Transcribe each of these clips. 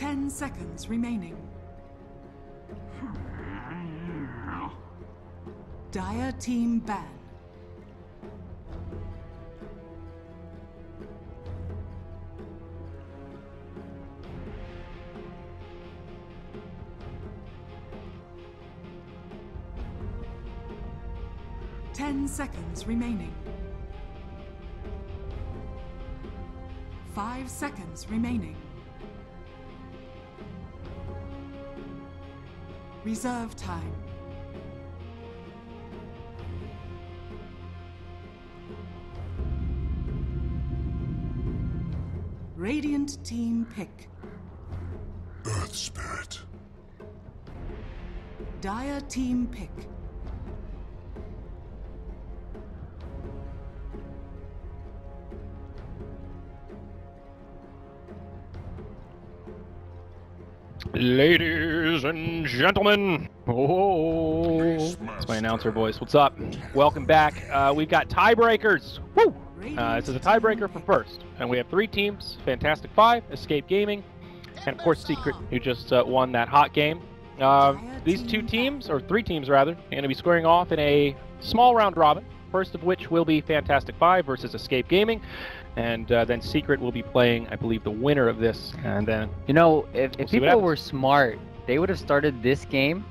10 seconds remaining. Dire team ban. Ten seconds remaining. 5 seconds remaining. Reserve time. Radiant team pick. Earth Spirit. Dire team pick. Ladies and gentlemen, it's my announcer voice. What's up? Welcome back. We've got tiebreakers. Woo! This is a tiebreaker for first, and we have 3 teams: Fantastic.Five, Escape Gaming, and of course Secret, who just won that hot game. These 2 teams, or 3 teams rather, are going to be squaring off in a small round robin. First of which will be Fantastic.Five versus Escape Gaming. And then Secret will be playing, I believe, the winner of this. And then, you know, if people were smart, they would have started this game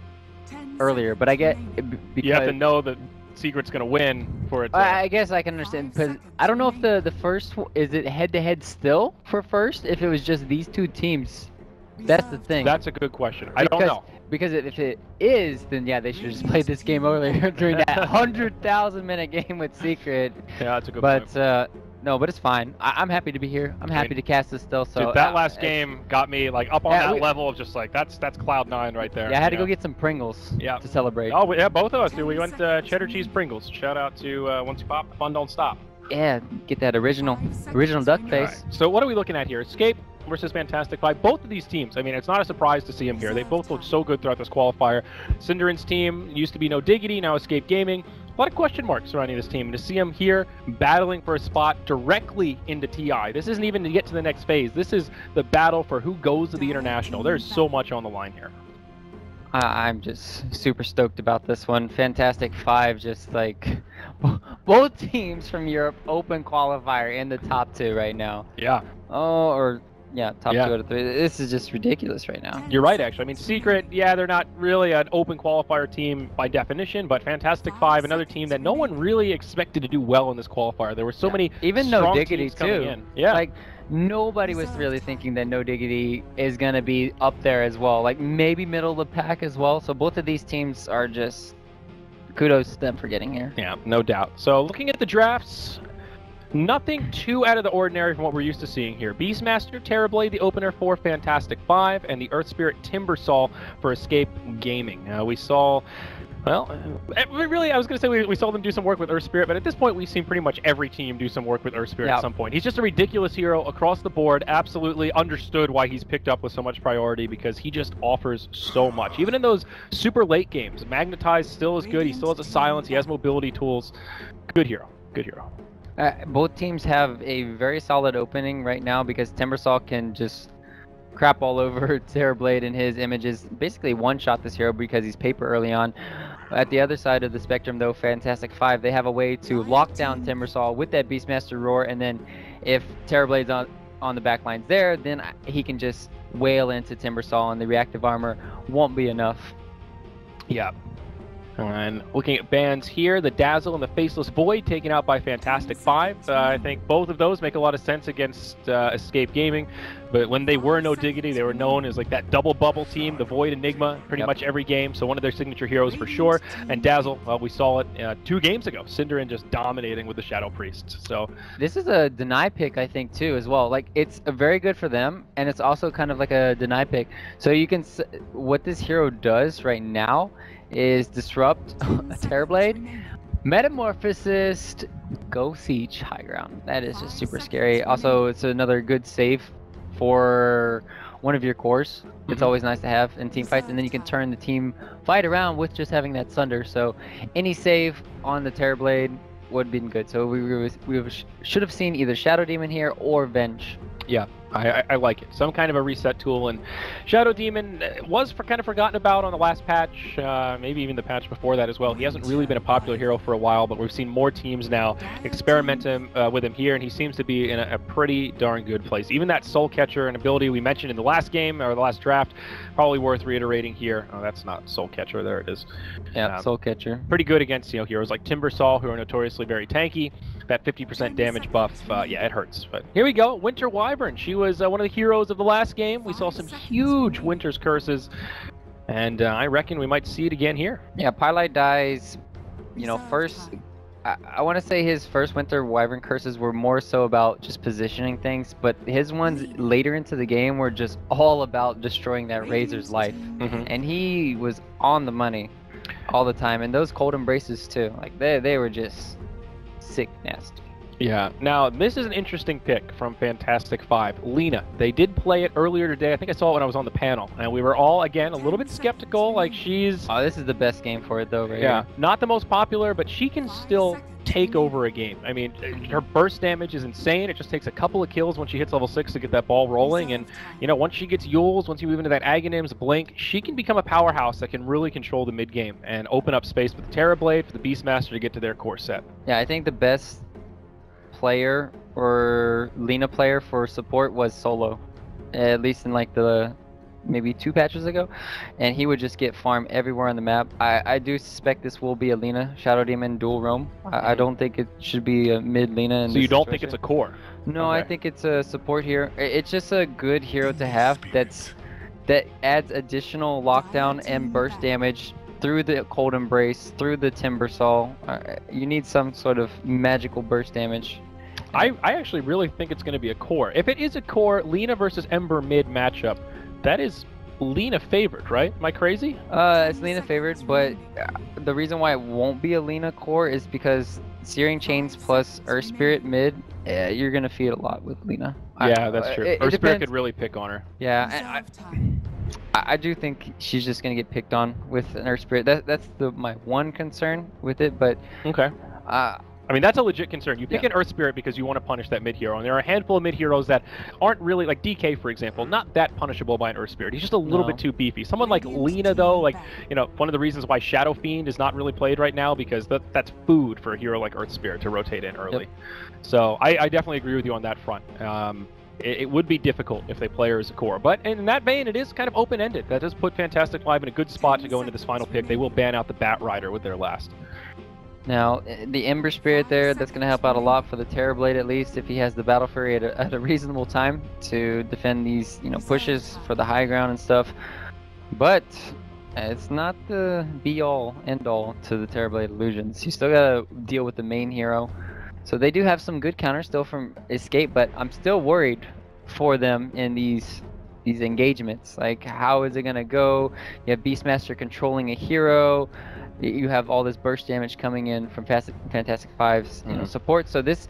earlier. But I get because you have to know that Secret's going to win for it. I guess I can understand, because I don't know if the first is it head-to-head still for first. If it was just these 2 teams, that's the thing. That's a good question. I don't know. Because if it is, then yeah, they should have just played this game earlier during that 100,000-minute game with Secret. Yeah, that's a good point. But no, but it's fine. I'm happy to be here. I'm happy to cast this still. So dude, that last game got me like up on that level of just like that's Cloud9 right there. Yeah, I had to go get some Pringles to celebrate. Oh yeah, both of us do. We went cheddar cheese Pringles. Shout out to Once You Pop, Fun Don't Stop. Yeah, get that original duck face. Right. So what are we looking at here? Escape versus Fantastic.Five. Both of these teams, I mean, it's not a surprise to see them here. They both look so good throughout this qualifier. Cinderin's team used to be No Diggity, now Escape Gaming. A lot of question marks surrounding this team. And to see them here battling for a spot directly into TI. This isn't even to get to the next phase. This is the battle for who goes to the International. There's so much on the line here. I'm just super stoked about this one. Fantastic.Five, just like both teams from Europe open qualifier in the top 2 right now. Yeah. Oh, or yeah, top 2 out of 3. This is just ridiculous right now. You're right, actually. I mean, Secret, yeah, they're not really an open qualifier team by definition, but Fantastic.Five, another team that no one really expected to do well in this qualifier. There were so many even No Diggity too. Yeah. Like nobody was really thinking that No Diggity is gonna be up there as well. Like maybe middle of the pack as well. So both of these teams are just kudos to them for getting here. Yeah, no doubt. So looking at the drafts, nothing too out of the ordinary from what we're used to seeing here. Beastmaster, Terrorblade, the opener for Fantastic.Five, and the Earth Spirit Timbersaw for Escape Gaming. We saw, well, really, I was going to say we saw them do some work with Earth Spirit, but at this point we've seen pretty much every team do some work with Earth Spirit at some point. He's just a ridiculous hero across the board. Absolutely understood why he's picked up with so much priority, because he just offers so much. Even in those super late games, Magnetize still is good. He still has a silence. He has mobility tools. Good hero. Good hero. Both teams have a very solid opening right now, because Timbersaw can just crap all over Terrorblade and his images. Basically one-shot this hero because he's paper early on. At the other side of the spectrum, though, Fantastic.Five, they have a way to lock down Timbersaw with that Beastmaster Roar, and then if Terrorblade's on the back lines there, then he can just wail into Timbersaw, and the reactive armor won't be enough. Yeah. And looking at bans here, the Dazzle and the Faceless Void taken out by Fantastic.Five. I think both of those make a lot of sense against Escape Gaming. But when they were No Diggity, they were known as like that double bubble team, the Void Enigma, pretty much every game. So one of their signature heroes for sure. And Dazzle, well, we saw it 2 games ago. Cinderin just dominating with the Shadow Priests. So this is a deny pick, I think, too, as well. Like, it's very good for them, and it's also kind of like a deny pick. So you can, what this hero does right now is disrupt a Terrorblade, Metamorphosis, go siege high ground. That is just super scary. Also, it's another good save for one of your cores. It's always nice to have in team fights, and then you can turn the team fight around with just having that Sunder. So any save on the Terrorblade would have been good. So we should have seen either Shadow Demon here or Venge. Yeah, I like it. Some kind of a reset tool, and Shadow Demon was kind of forgotten about on the last patch, maybe even the patch before that as well. He hasn't really been a popular hero for a while, but we've seen more teams now experiment with him here, and he seems to be in a pretty darn good place. Even that Soul Catcher, an ability we mentioned in the last game, or the last draft, probably worth reiterating here. Oh, that's not Soul Catcher, there it is. Yeah, Soul Catcher. Pretty good against heroes like Timbersaw, who are notoriously very tanky. That 50% damage buff, yeah, it hurts. But here we go, Winter Wyvern. She was one of the heroes of the last game. We saw some huge Winter's Curses, and I reckon we might see it again here. Yeah, Pylite dies, first. I want to say his first Winter Wyvern Curses were more so about just positioning things, but his ones later into the game were just all about destroying that Razor's life. And he was on the money all the time, and those Cold Embraces too. Like they were just sick nasty. Yeah. Now, this is an interesting pick from Fantastic.Five. Lina. They did play it earlier today. I think I saw it when I was on the panel. And we were all, again, a little bit skeptical. Like, she's... Oh, this is the best game for it, though, right Yeah. here. Not the most popular, but she can still take over a game. I mean, her burst damage is insane. It just takes a couple of kills when she hits level 6 to get that ball rolling. And, once she gets Yules, once you move into that Aghanim's Blink, she can become a powerhouse that can really control the mid-game and open up space for the Terrorblade, for the Beastmaster to get to their core set. Yeah, I think the best player or Lina player for support was Solo, at least in like the maybe 2 patches ago, and he would just get farm everywhere on the map. I do suspect this will be a Lina Shadow Demon dual roam. I don't think it should be a mid Lina. So you don't think it's a core? No, okay. I think it's a support here. It's just a good hero to have that adds additional lockdown and burst damage through the Cold Embrace, through the Timbersaw. You need some sort of magical burst damage. I actually really think it's going to be a core. If it is a core, Lina versus Ember mid matchup, that is Lina favored, right? Am I crazy? It's Lina favored, but the reason why it won't be a Lina core is because Searing Chains plus Earth Spirit mid, you're going to feed a lot with Lina. Yeah, that's true. Earth Spirit could really pick on her. Yeah, I do think she's just going to get picked on with an Earth Spirit. That's my one concern with it, but... Okay. I mean, that's a legit concern. You pick an Earth Spirit because you want to punish that mid-hero, and there are a handful of mid-heroes that aren't really, like DK, for example, not that punishable by an Earth Spirit. He's just a little bit too beefy. Someone like Lina, though, like, one of the reasons why Shadow Fiend is not really played right now, because that's food for a hero like Earth Spirit to rotate in early. Yep. So I definitely agree with you on that front. It would be difficult if they play her as a core. But in that vein, it is kind of open-ended. That does put Fantastic.Five in a good spot to go into this final pick. They will ban out the Bat Rider with their last. Now, the Ember Spirit there, that's going to help out a lot for the Terrorblade, at least, if he has the Battle Fury at a reasonable time to defend these, pushes for the high ground and stuff. But it's not the be-all, end-all to the Terrorblade illusions. You still got to deal with the main hero. So they do have some good counters still from Escape, but I'm still worried for them in these engagements. Like, how is it going to go? You have Beastmaster controlling a hero. You have all this burst damage coming in from Fantastic.Five's support. So this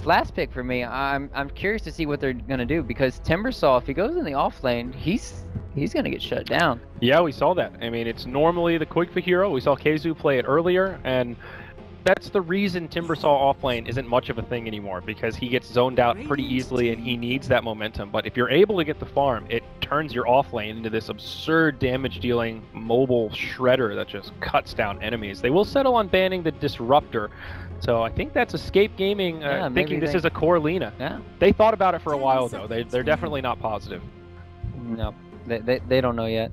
last pick for me, I'm curious to see what they're gonna do, because Timbersaw, if he goes in the off lane, he's gonna get shut down. Yeah, we saw that. I mean, it's normally the Qualifier hero. We saw Keizu play it earlier, and that's the reason Timbersaw offlane isn't much of a thing anymore, because he gets zoned out pretty easily and he needs that momentum. But if you're able to get the farm, it turns your offlane into this absurd damage-dealing mobile shredder that just cuts down enemies. They will settle on banning the Disruptor, so I think that's Escape Gaming thinking this is a core Lina. Yeah. They thought about it for a while, though. They're definitely not positive. No, they don't know yet.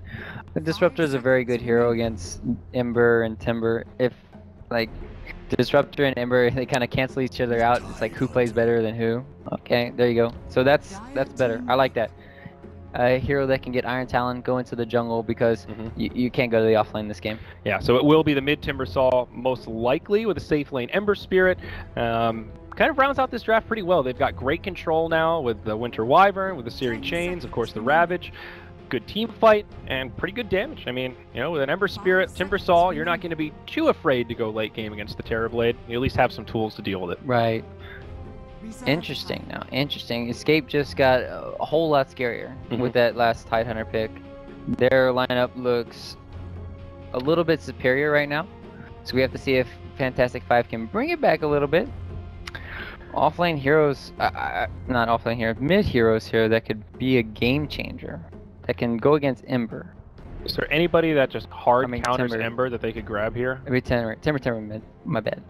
The Disruptor is a very good hero against Ember and Timber. If, like... Disruptor and Ember, they kind of cancel each other out. It's like who plays better than who. Okay, there you go. So that's better. I like that. A hero that can get Iron Talon, go into the jungle, because you can't go to the offlane in this game. Yeah, so it will be the mid Timbersaw most likely with a safe lane Ember Spirit. Kind of rounds out this draft pretty well. They've got great control now with the Winter Wyvern, with the Searing Chains, of course the Ravage. Good team fight and pretty good damage. I mean, with an Ember Spirit, Timbersaw, you're not going to be too afraid to go late game against the Terrorblade. You at least have some tools to deal with it. Right. Interesting now. Interesting. Escape just got a whole lot scarier with that last Tidehunter pick. Their lineup looks a little bit superior right now. So we have to see if Fantastic.Five can bring it back a little bit. Offlane heroes, not offlane heroes, mid heroes here that could be a game changer. That can go against Ember. Is there anybody that just hard counters Timber. Ember that they could grab here? Maybe Timber mid. My bad.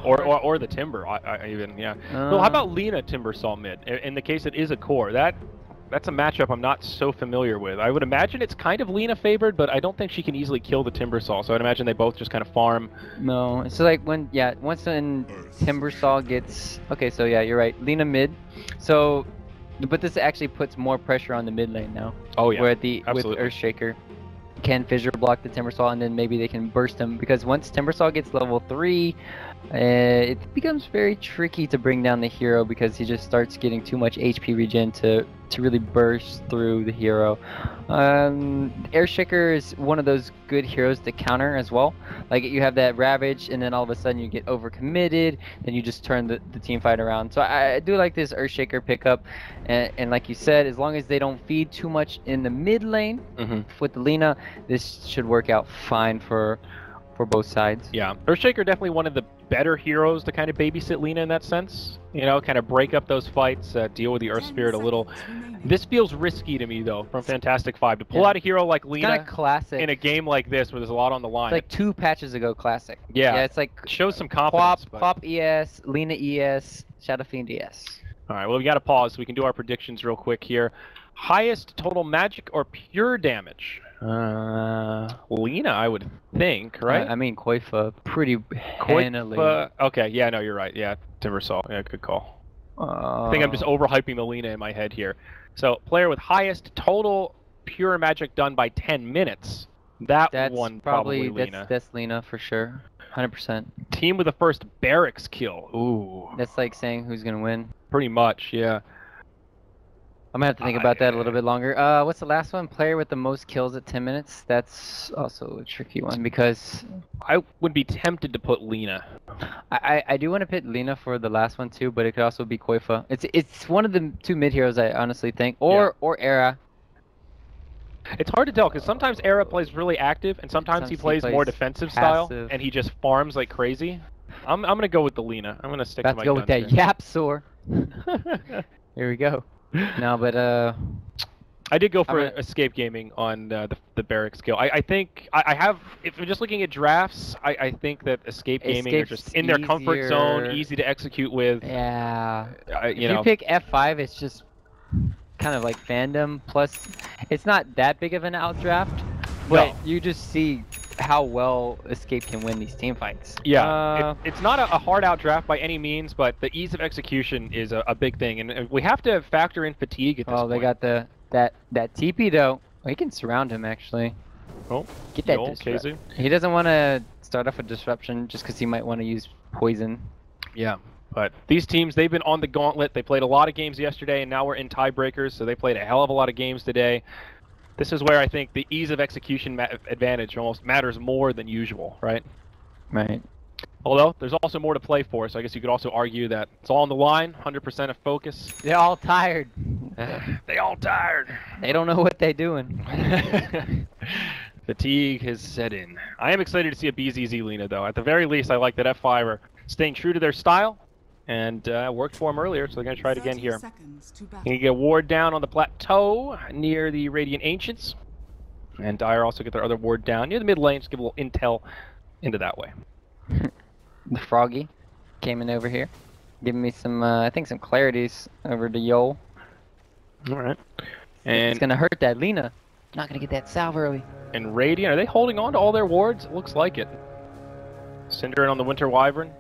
Or the Timber, even, yeah. Well, how about Lina Timber Saw mid? In the case it is a core, that's a matchup I'm not so familiar with. I would imagine it's kind of Lina favored, but I don't think she can easily kill the Timber Saw, so I'd imagine they both just kind of farm. No, so like once when Timber Saw gets, okay, so yeah, you're right, Lina mid. So, but this actually puts more pressure on the mid lane now. Oh yeah, where with absolutely. Earthshaker can fissure block the Timbersaw, and then maybe they can burst him, because once Timbersaw gets level 3, it becomes very tricky to bring down the hero, because he just starts getting too much HP regen to really burst through the hero. Earthshaker is one of those good heroes to counter as well. Like, you have that Ravage, and then all of a sudden you get overcommitted, then you just turn the team fight around. So I do like this Earthshaker pickup, and like you said, as long as they don't feed too much in the mid lane with the Lina, this should work out fine for both sides. Yeah, Earthshaker definitely one of the better heroes to kind of babysit Lina in that sense. You know, kind of break up those fights, deal with the Earth Spirit a little. This feels risky to me though, from Fantastic.Five, to pull out a hero like Lina classic in a game like this where there's a lot on the line. It's like 2 patches ago, classic. Yeah, it's like shows some confidence. Pop ES, Lina ES, Shadow Fiend ES. All right, well, we got to pause so we can do our predictions real quick here. Highest total magic or pure damage? Lina, I would think, right? I mean, Qualifier pretty handily. Okay, yeah, no, you're right. Yeah, Timbersaw. Yeah, good call. I think I'm just overhyping the Lina in my head here. So, player with highest total pure magic done by 10 minutes. That's one probably Lina. That's Lina for sure. 100%. Team with the first barracks kill. Ooh. That's like saying who's gonna win. Pretty much, yeah. I'm gonna have to think about that a little bit longer. What's the last one? Player with the most kills at 10 minutes? That's also a tricky one, because I would be tempted to put Lina. I do want to put Lina for the last one too, but it could also be Qualifier. It's one of the 2 mid heroes, I honestly think, or Era. It's hard to tell, because sometimes Era plays really active, and sometimes he plays more defensive style, and he just farms like crazy. I'm gonna go with the Lina. I'm gonna stick to my guns. Let's go with that Yapsor. Here we go. No, but I did go for Escape Gaming on the barracks kill. I think I have, if I'm just looking at drafts, I think that Escape Gaming are just in their comfort zone, easy to execute with. Yeah. If you pick F5, it's just kind of like fandom. Plus, it's not that big of an outdraft, but you just see how well Escape can win these team fights. Yeah, it's not a hard out draft by any means, but the ease of execution is a big thing, and we have to factor in fatigue at this point. Oh, they got that TP though. Oh, he can surround him actually. Oh, get that disrupt. He doesn't want to start off with disruption just because he might want to use poison. Yeah, but these teams, they've been on the gauntlet. They played a lot of games yesterday, and now we're in tiebreakers, so they played a hell of a lot of games today. This is where I think the ease of execution advantage almost matters more than usual, right? Right. Although, there's also more to play for, so I guess you could also argue that it's all on the line, 100% of focus. They're all tired. They all tired. They don't know what they're doing. Fatigue has set in. I am excited to see a BZZ Lina, though. At the very least, I like that F5 are staying true to their style, and worked for them earlier, so they're going to try it again here. You get a ward down on the plateau near the Radiant Ancients, and Dire also get their other ward down near the mid lane, just give a little intel into that way. The Froggy came in over here, giving me some, I think some clarities over to Yol. Alright. And it's going to hurt that Lina. Not going to get that salve early. And Radiant, are they holding on to all their wards? It looks like it. Cinder on the Winter Wyvern.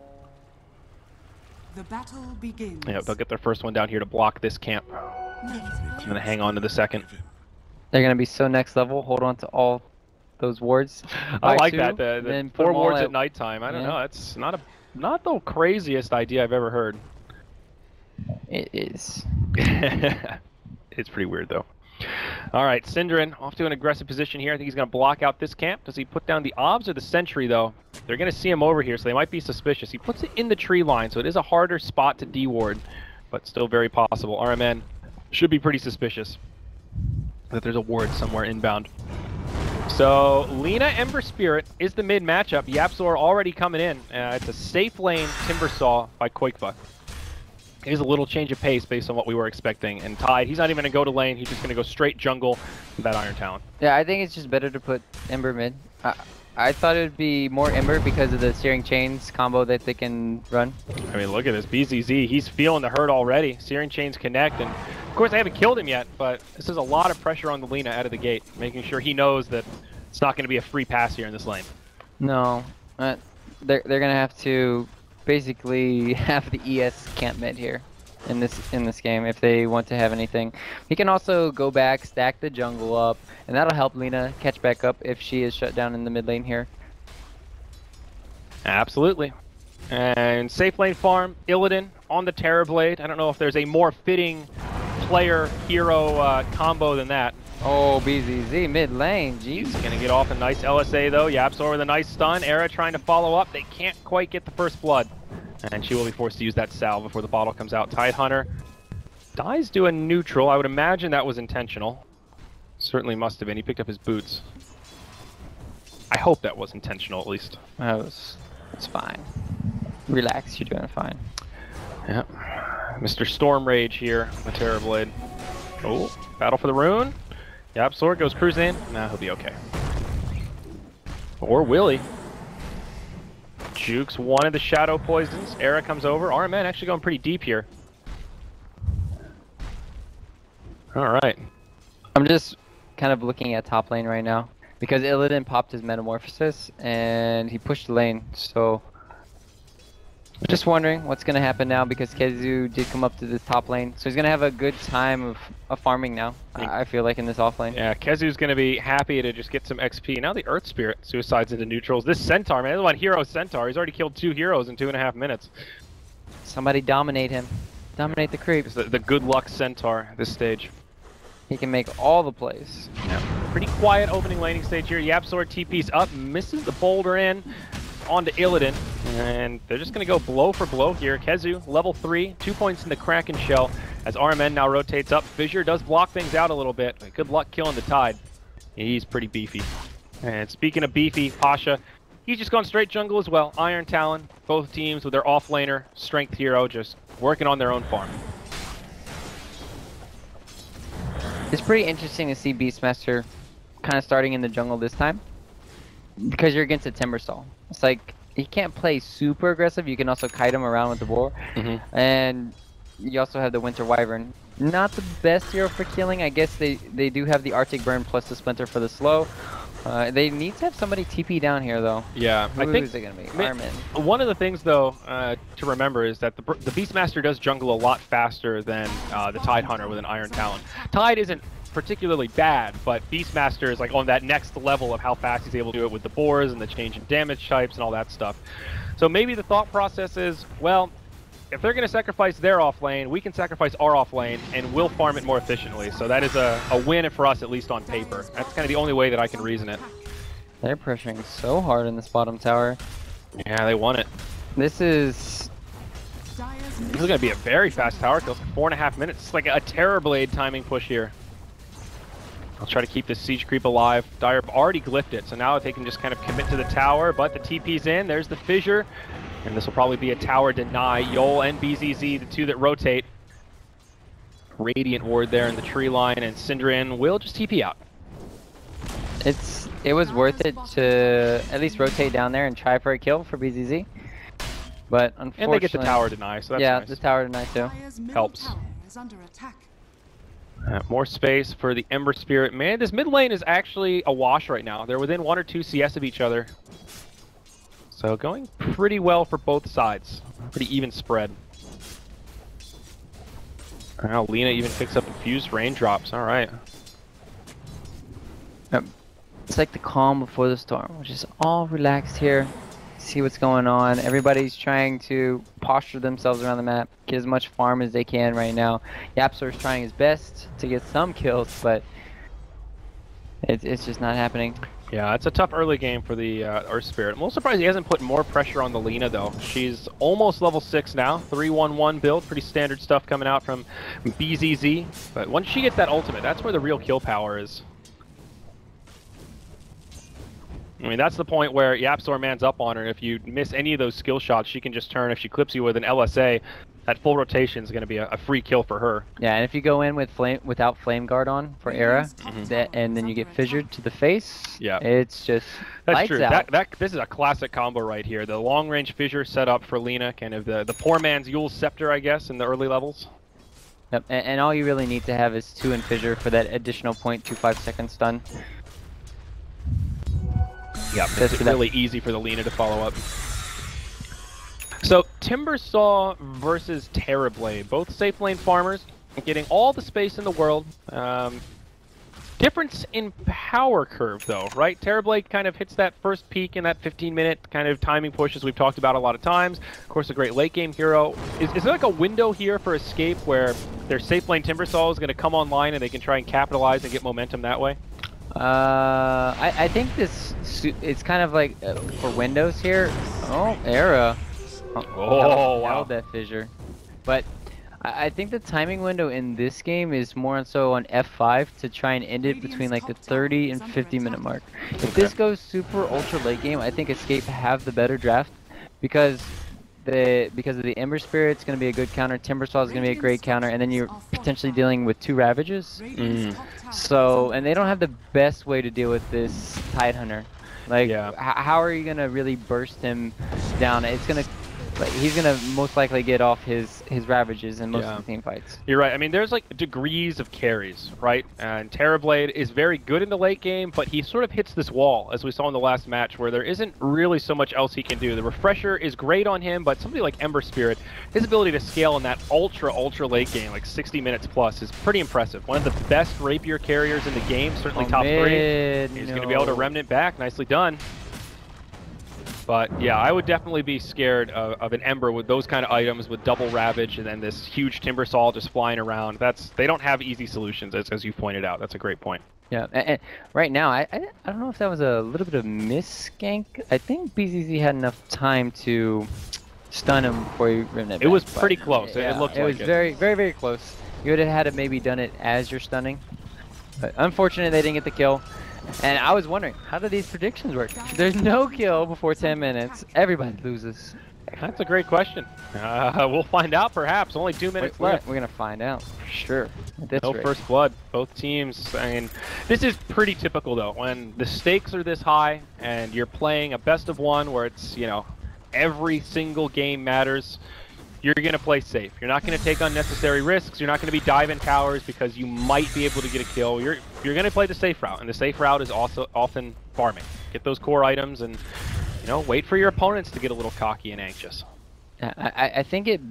The battle begins. Yeah, they'll get their first one down here to block this camp. I'm going to hang on to the second. They're going to be so next level. Hold on to all those wards. I like that. The 4 wards at nighttime. I don't know. It's not the craziest idea I've ever heard. It is. It's pretty weird, though. All right, Synderen off to an aggressive position here. I think he's going to block out this camp. Does he put down the obs or the sentry, though? They're going to see him over here, so they might be suspicious. He puts it in the tree line, so it is a harder spot to deward, but still very possible. RMN should be pretty suspicious that there's a ward somewhere inbound. So, Lina Ember Spirit is the mid matchup. Yapsor already coming in. It's a safe lane Timbersaw by Qualifier. is a little change of pace based on what we were expecting. And Tide, he's not even going to go to lane. He's just going to go straight jungle with that Iron Talon. Yeah, I think it's just better to put Ember mid. I thought it would be more Ember because of the Searing Chains combo that they can run. I mean, look at this. BZZ, he's feeling the hurt already. Searing Chains connect, and of course, they haven't killed him yet, but this is a lot of pressure on the Lina out of the gate, making sure he knows that it's not going to be a free pass here in this lane. No, they're gonna have to basically have the ES camp mid here in this game if they want to have anything. He can also go back, stack the jungle up, and that'll help Lina catch back up if she is shut down in the mid lane here. Absolutely. And safe lane farm, Illidan on the Terrorblade. I don't know if there's a more fitting player-hero combo than that. Oh, BZZ mid lane, jeez. He's gonna get off a nice LSA though. YapzOr with a nice stun. Era trying to follow up. They can't quite get the first blood. And she will be forced to use that salve before the bottle comes out. Tidehunter dies to a neutral. I would imagine that was intentional. Certainly must have been. He picked up his boots. I hope that was intentional at least. It's fine. Relax, you're doing fine. Yep. Mr. Storm Rage here on the Terrorblade. Oh, battle for the rune. YapzOr goes cruising in. Nah, he'll be okay. Or will he? Jukes wanted the shadow poisons. Era comes over. RMN actually going pretty deep here. Alright. I'm just kind of looking at top lane right now because Illidan popped his Metamorphosis and he pushed the lane, so just wondering what's going to happen now because Kezu did come up to this top lane, so he's going to have a good time of farming now, I feel like, in this off lane. Yeah, Kezu's going to be happy to just get some XP. Now the Earth Spirit suicides into neutrals. This Centaur, man, this is one hero Centaur. He's already killed 2 heroes in 2.5 minutes. Somebody dominate him. Dominate the creeps. The good luck Centaur at this stage. He can make all the plays. Yeah. Pretty quiet opening laning stage here. YapzOr TP's up, misses the boulder in onto Illidan, and they're just going to go blow for blow here. Kezu, level 3, 2 points in the Kraken Shell as RMN now rotates up. Fissure does block things out a little bit. Good luck killing the Tide. He's pretty beefy. And speaking of beefy, Pasha, he's just gone straight jungle as well. Iron Talon, both teams with their off-laner, strength hero, just working on their own farm. It's pretty interesting to see Beastmaster kind of starting in the jungle this time because you're against a Timbersaw. It's like he can't play super aggressive. You can also kite him around with the boar, and you also have the Winter Wyvern. Not the best hero for killing. I guess they do have the Arctic Burn plus the Splinter for the slow. They need to have somebody TP down here though. Yeah, I think who's it gonna be? Armin. One of the things though to remember is that the Beastmaster does jungle a lot faster than the Tidehunter with an Iron Talon. Tide isn't particularly bad, but Beastmaster is like on that next level of how fast he's able to do it with the boars and the change in damage types and all that stuff. So maybe the thought process is, well, if they're going to sacrifice their off lane, we can sacrifice our off lane and we'll farm it more efficiently. So that is a win for us, at least on paper. That's kind of the only way that I can reason it. They're pressuring so hard in this bottom tower. Yeah, they won it. This is going to be a very fast tower kill. 4.5 minutes. It's like a Terrorblade timing push here. I'll try to keep this siege creep alive. Dire already glyphed it, so now they can just kind of commit to the tower, but the TP's in. There's the fissure, and this will probably be a tower deny. Yol and BZZ, the two that rotate. Radiant Ward there in the tree line, and Syndran will just TP out. It was worth it to at least rotate down there and try for a kill for BZZ, but unfortunately... And they get the tower deny, so that's yeah, nice. the tower deny too. Helps. Is under attack. More space for the Ember Spirit. Man, this mid lane is actually a wash right now. They're within 1 or 2 CS of each other. So going pretty well for both sides. Pretty even spread. Now Lina even picks up infused raindrops. All right. It's like the calm before the storm, which is all relaxed here. See what's going on. Everybody's trying to posture themselves around the map, get as much farm as they can right now. YapzOr's trying his best to get some kills, but it's just not happening. Yeah, it's a tough early game for the Earth Spirit. I'm a little surprised he hasn't put more pressure on the Lina, though. She's almost level 6 now. 3-1-1 build. Pretty standard stuff coming out from BZZ. But once she gets that ultimate, that's where the real kill power is. I mean, that's the point where YapzOr mans up on her. If you miss any of those skill shots, she can just turn. If she clips you with an LSA, That full rotation is going to be a free kill for her. Yeah, and if you go in with without Flame Guard on for Era, and then you get fissured to the face, Yeah. it's just That's lights true. out. This is a classic combo right here. The long-range fissure set up for Lina, kind of the poor man's Yule Scepter, I guess, in the early levels. Yep, and all you really need to have is 2 in fissure for that additional 0.25-second stun. Yeah, it's really easy for the Lina to follow up. So, Timbersaw versus Terrorblade, both safe lane farmers, getting all the space in the world. Difference in power curve, though, right? Terrorblade kind of hits that first peak in that 15-minute kind of timing push, as we've talked about a lot of times. Of course, a great late-game hero. Is there like a window here for Escape where their safe lane Timbersaw is going to come online and they can try and capitalize and get momentum that way? I think it's kind of like for Windows here. Oh, Era. Oh, wow. Held that fissure. But I think the timing window in this game is more so on F5 to try and end it between like the 30 and 50-minute mark. If this goes super ultra late game, I think Escape have the better draft because of the Ember Spirit's going to be a good counter, Timbersaw is going to be a great counter, and then you're potentially dealing with 2 Ravages. So, and they don't have the best way to deal with this Tidehunter. Like, how are you going to really burst him down? It's going to... he's gonna most likely get off his Ravages in most of the team fights. You're right. I mean, there's like degrees of carries, right? And Terrorblade is very good in the late game, but he sort of hits this wall, as we saw in the last match, where there isn't really so much else he can do. The Refresher is great on him, but somebody like Ember Spirit, his ability to scale in that ultra late game, like 60 minutes plus, is pretty impressive. One of the best Rapier carriers in the game, certainly top 3. He's going to be able to Remnant back. Nicely done. But yeah, I would definitely be scared of an Ember with those kind of items, with double Ravage and then this huge Timbersaw just flying around. They don't have easy solutions, as you pointed out. That's a great point. Yeah, and right now, I don't know if that was a little bit of miss-gank. I think BZZ had enough time to stun him before he ran it. It was pretty close. It looked like it. It was very close. You would have had to maybe done it as you're stunning. But unfortunately, they didn't get the kill. And I was wondering, how do these predictions work? There's no kill before 10 minutes. Everybody loses. That's a great question. We'll find out, perhaps. Only 2 minutes left. We're going to find out, for sure. No first blood. Both teams. I mean, this is pretty typical, though. When the stakes are this high and you're playing a best of one where it's, you know, every single game matters, you're going to play safe. You're not going to take unnecessary risks. You're not going to be diving towers because you might be able to get a kill. You're going to play the safe route, and the safe route is also often farming. Get those core items and, you know, wait for your opponents to get a little cocky and anxious. I think it...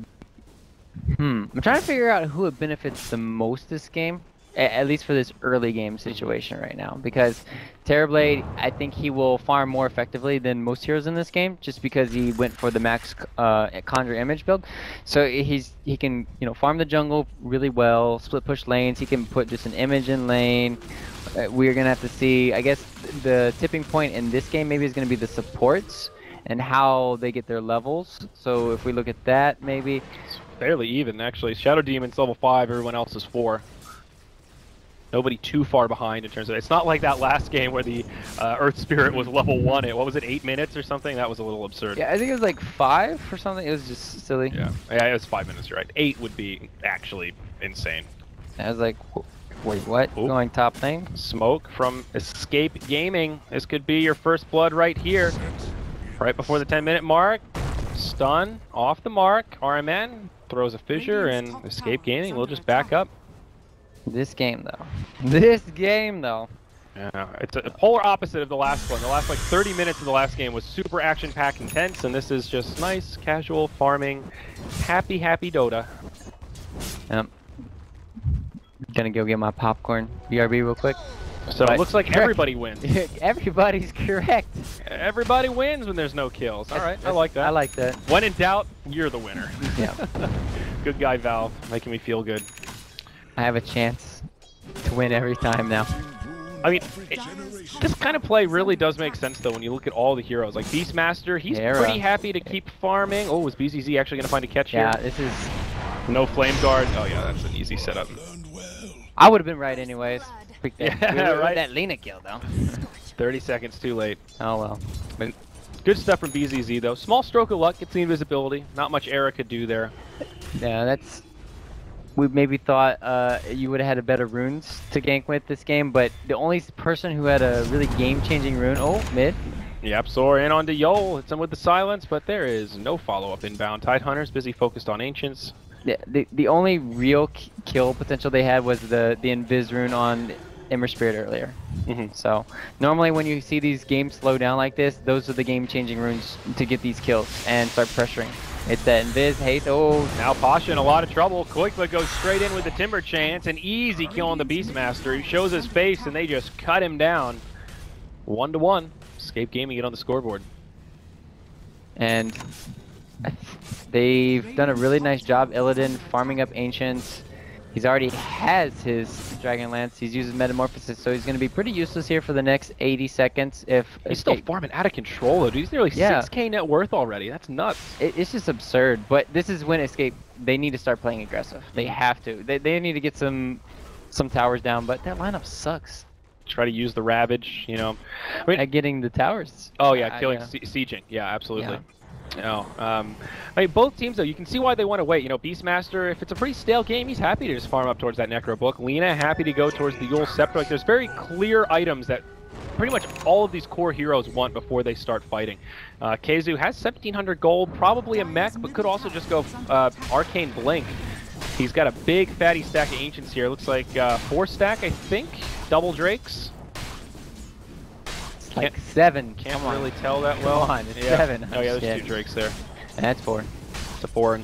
I'm trying to figure out who it benefits the most this game, at least for this early game situation right now, because Terrorblade, I think he will farm more effectively than most heroes in this game, just because he went for the max Conjure Image build. So he can, you know, farm the jungle really well, split push lanes. He can put just an image in lane. We're gonna have to see. I guess the tipping point in this game maybe is gonna be the supports and how they get their levels. So if we look at that, maybe it's fairly even actually. Shadow Demon's level 5, everyone else is 4. Nobody too far behind in terms of... It's not like that last game where the Earth Spirit was level 1 at, what was it, 8 minutes or something? That was a little absurd. Yeah, I think it was like 5 or something. It was just silly. Yeah, it was 5 minutes, you're right. 8 would be actually insane. I was like, wait, what? Ooh. Going top lane? Smoke from Escape Gaming. This could be your first blood right here. Right before the 10-minute mark. Stun off the mark. RMN throws a fissure, and Escape Gaming will just back up. This game, though. Yeah, it's a polar opposite of the last one. The last, like, 30 minutes of the last game was super action-packed intense, and this is just nice, casual farming, happy Dota. Yep. Gonna go get my popcorn. BRB real quick. So it looks like everybody wins. Everybody's correct. Everybody wins when there's no kills. All right, I like that. I like that. When in doubt, you're the winner. Yeah. Good guy, Valve, making me feel good. I have a chance to win every time now. I mean, this kind of play really does make sense, though, when you look at all the heroes. Like Beastmaster, he's pretty happy to keep farming. Oh, is BZZ actually going to find a catch here? Yeah, this is... No Flame Guard. Oh, yeah, that's an easy setup. I would have been right anyways. Yeah, right. That Lina kill, though. 30 seconds too late. Oh, well. But good stuff from BZZ, though. Small stroke of luck, gets the invisibility. Not much Era could do there. Yeah, that's. We maybe thought you would have had a better runes to gank with this game, but the only person who had a really game-changing rune. Oh, mid. Yep, Soar in onto Yol. Hits him with the silence, but there is no follow-up inbound. Tidehunter's busy focused on Ancients. Yeah, the only real kill potential they had was the invis rune on Immer Spirit earlier. So normally when you see these games slow down like this, those are the game-changing runes to get these kills and start pressuring. It's that invis, haste. Oh, now Pasha in a lot of trouble. Koikla goes straight in with the Timber Chain. It's an easy kill on the Beastmaster. He shows his face and they just cut him down. 1-1. Escape Gaming it on the scoreboard. And they've done a really nice job, Illidan, farming up Ancients. He's already has his Dragon Lance. He's using Metamorphosis, so he's going to be pretty useless here for the next 80 seconds. If he's still farming out of control, though. He's nearly 6k net worth already. That's nuts. It's just absurd. But this is when Escape, they need to start playing aggressive. They have to. They need to get some towers down, but that lineup sucks. Try to use the Ravage, you know. I mean, at getting the towers. Oh, yeah, killing sieging. Yeah, absolutely. Yeah. No. I mean, both teams, though, you can see why they want to wait. You know, Beastmaster, if it's a pretty stale game, he's happy to just farm up towards that Necro Book. Lina, happy to go towards the Yule Scepter. Like, there's very clear items that pretty much all of these core heroes want before they start fighting. Keizu has 1,700 gold, probably a mech, but could also just go Arcane Blink. He's got a big fatty stack of Ancients here. Looks like 4 stack, I think. Double Drakes. Like 7. Can't really tell that well. Come on, it's 7. Oh yeah, there's 2 Drakes there. And that's 4. It's a 4.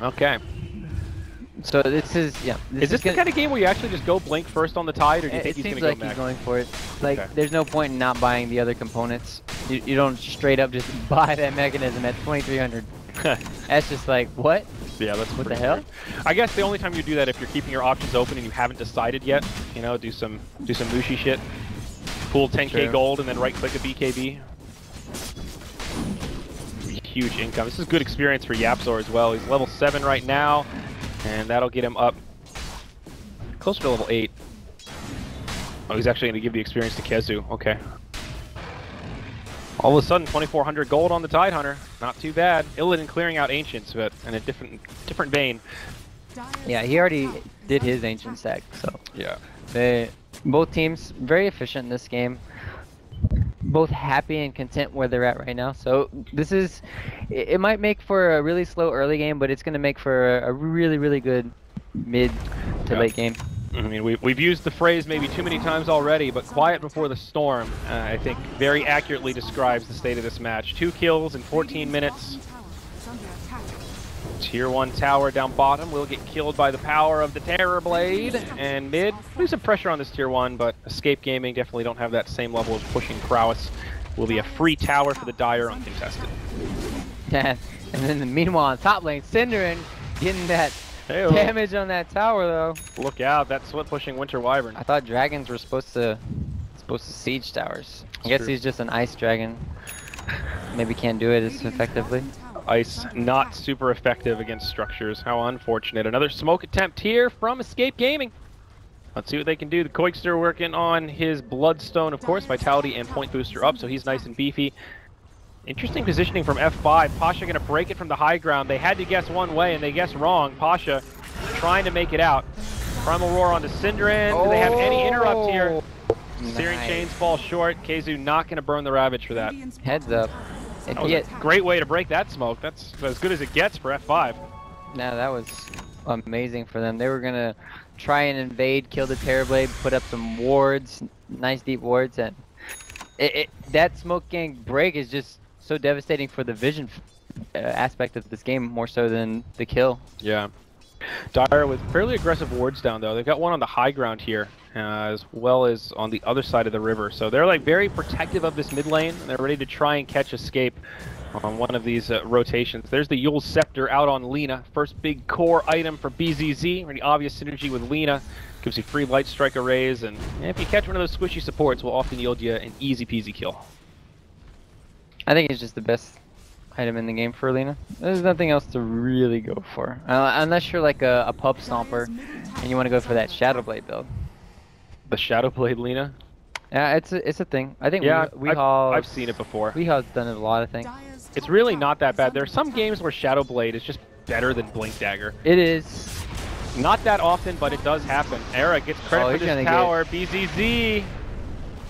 Okay. So this is Is this the kind of game where you actually just go Blink first on the Tide, or do you think he's going to go It seems like he's going for it. Like, there's no point in not buying the other components. You don't straight up just buy that mechanism at 2,300. That's just like, what? Yeah, that's what the hell? Weird. I guess the only time you do that if you're keeping your options open and you haven't decided yet. You know, do some Mushi shit. Pool 10k gold and then right-click a BKB. Huge income. This is good experience for Yapzor as well. He's level 7 right now, and that'll get him up closer to level 8. Oh, he's actually going to give the experience to Keizu. Okay. All of a sudden, 2,400 gold on the Tidehunter. Not too bad. Illidan clearing out Ancients, but in a different vein. Yeah, he already did his Ancient stack, so. Yeah. Both teams very efficient in this game. Both happy and content where they're at right now. So this is, it might make for a really slow early game, but it's going to make for a really, really good mid to late game. I mean, we've used the phrase maybe too many times already, but quiet before the storm, I think, very accurately describes the state of this match. 2 kills in 14 minutes. Tier 1 tower down bottom will get killed by the power of the Terror Blade, and mid, there's some pressure on this Tier 1, but Escape Gaming definitely don't have that same level of pushing prowess. Will be a free tower for the Dire uncontested. Yeah, and then meanwhile on top lane, Cinderin getting that damage on that tower though. Look out, that's what pushing Winter Wyvern. I thought dragons were supposed to siege towers. I guess he's just an ice dragon. Maybe can't do it as effectively. Ice not super effective against structures. How unfortunate. Another smoke attempt here from Escape Gaming. Let's see what they can do. The Koikster working on his Bloodstone, of course. Vitality and Point Booster up, so he's nice and beefy. Interesting positioning from F5. Pasha going to break it from the high ground. They had to guess one way, and they guessed wrong. Pasha trying to make it out. Primal Roar onto Cinderin. Do they have any interrupt here? Searing Chains fall short. Keizu not going to burn the Ravage for that. Heads up. That was a great way to break that smoke. That's as good as it gets for F5. No, that was amazing for them. They were going to try and invade, kill the Terrorblade, put up some wards, nice deep wards, and that smoke gang break is just so devastating for the vision aspect of this game, more so than the kill. Yeah. Dire with fairly aggressive wards down, though. They've got one on the high ground here, as well as on the other side of the river. So they're like very protective of this mid lane. They're ready to try and catch Escape on one of these rotations. There's the Yule Scepter out on Lina. First big core item for BZZ. Pretty obvious synergy with Lina. Gives you free light strike arrays, and if you catch one of those squishy supports, will often yield you an easy peasy kill. I think it's just the best item in the game for Lina. There's nothing else to really go for. Unless you're like a pub stomper and you want to go for that Shadow Blade build. The Shadow Blade Lina? Yeah, it's a thing. I think I've seen it before. Weehaw's done a lot of things. It's really not that bad. There are some games where Shadow Blade is just better than Blink Dagger. It is. Not that often, but it does happen. Era gets credit for this tower. BZZ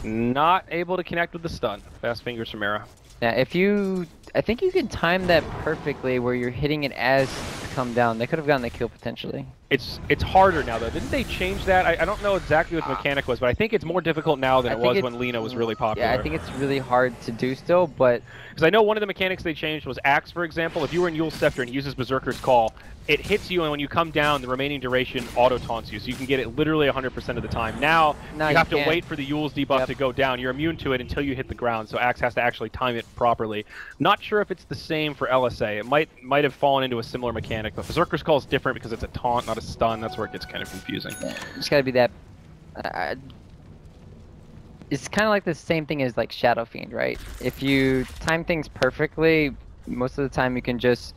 not able to connect with the stun. Fast fingers from Era. Now, I think you can time that perfectly where you're hitting it as it come down. They could have gotten the kill potentially. It's harder now though. Didn't they change that? I don't know exactly what the mechanic was, but I think it's more difficult now than it was when Lina was really popular. Yeah, I think it's really hard to do still, but because I know one of the mechanics they changed was Axe, for example. If you were in Yule's Scepter and uses Berserker's Call, it hits you, and when you come down, the remaining duration auto taunts you, so you can get it literally 100% of the time. Now you have to wait for the Yule's debuff to go down. You're immune to it until you hit the ground, so Axe has to actually time it properly. Not sure if it's the same for LSA. It might have fallen into a similar mechanic, but Berserker's Call is different because it's a taunt, not a stun. That's where it gets kind of confusing. Yeah, it's gotta be that. It's kind of like the same thing as like Shadow Fiend, right? If you time things perfectly, most of the time you can just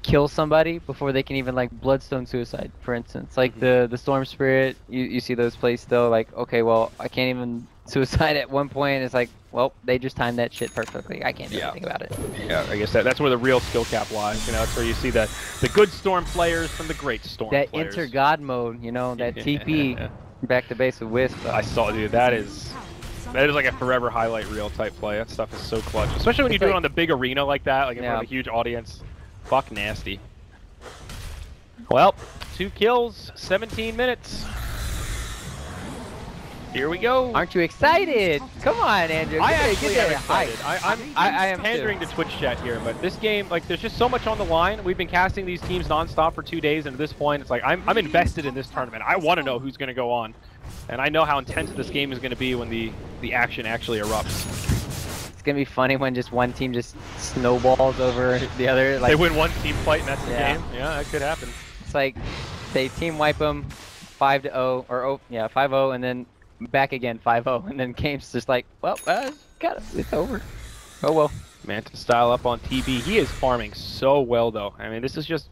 kill somebody before they can even like Bloodstone Suicide, for instance. Like the Storm Spirit, you see those plays still. Like, okay, well, I can't even suicide at one point. It's like, well, they just timed that shit perfectly. I can't do anything about it. Yeah, I guess that's where the real skill cap lies. You know, that's where you see the good Storm players from the great Storm players. That Enter God mode, you know, that TP back to base with Wisp. I saw, dude. That is like a forever highlight reel type play. That stuff is so clutch, especially when you do it on the big arena like that, like in front of a huge audience. Fuck nasty. Well, 2 kills, 17 minutes. Here we go. Aren't you excited? Come on, Andrew. I actually am excited. I am pandering to Twitch chat here, but this game, like, there's just so much on the line. We've been casting these teams nonstop for 2 days, and at this point, it's like I'm invested in this tournament. I want to know who's going to go on, and I know how intense this game is going to be when the action actually erupts. It's gonna be funny when just one team just snowballs over the other. Like, they win one team fight and that's the game. Yeah, that could happen. It's like they team wipe them 5-0 or 5-0 and then back again 5-0 and then game's just like, well, it's over. Oh well. Manta style up on TB. He is farming so well though. I mean, this is just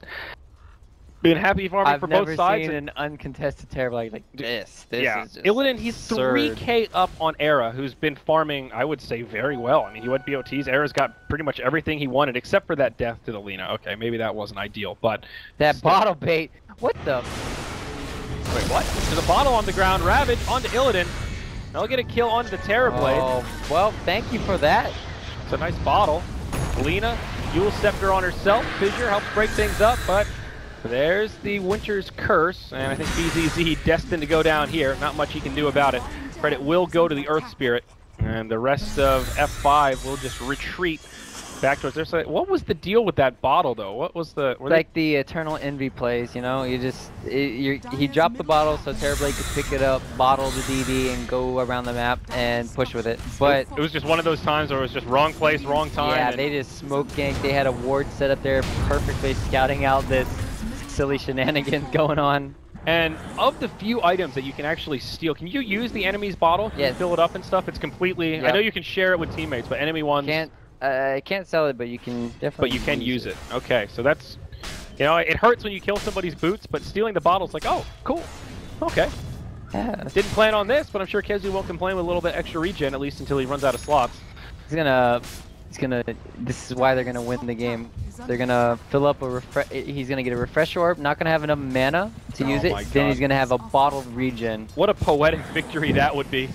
been happy farming for both sides. I've never seen an uncontested Terrorblade like this. This is just Illidan, he's 3k up on Era, who's been farming, I would say, very well. I mean, he went BOTs. Era's got pretty much everything he wanted, except for that death to the Lina. Okay, maybe that wasn't ideal, but... That bottle bait. What the... Wait, what? There's a bottle on the ground. Ravage onto Illidan. They'll get a kill onto the Terrorblade. Oh, well, thank you for that. It's a nice bottle. Lina, Yule Scepter on herself. Fissure helps break things up, but... There's the Winter's Curse, and I think BZZ destined to go down here. Not much he can do about it. Credit will go to the Earth Spirit, and the rest of F5 will just retreat back towards their side. What was the deal with that bottle, though? What was the... Like the Eternal Envy plays, you know? He dropped the bottle so Terrorblade could pick it up, bottle the DD, and go around the map and push with it. But it was just one of those times where it was just wrong place, wrong time. Yeah, they just smoke ganked. They had a ward set up there perfectly scouting out this silly shenanigans going on. And of the few items that you can actually steal, can you use the enemy's bottle? Can you fill it up and stuff? It's completely... Yep. I know you can share it with teammates, but enemy ones... I can't sell it, but you can definitely... But you can use it. Okay, so that's... You know, it hurts when you kill somebody's boots, but stealing the bottle's like, oh, cool. Okay. Yeah. Didn't plan on this, but I'm sure Kezu won't complain with a little bit extra regen, at least until he runs out of slots. This is why they're gonna win the game. They're gonna fill up he's gonna get a refresh orb, not gonna have enough mana to use it. Then he's gonna have a bottled regen. What a poetic victory that would be.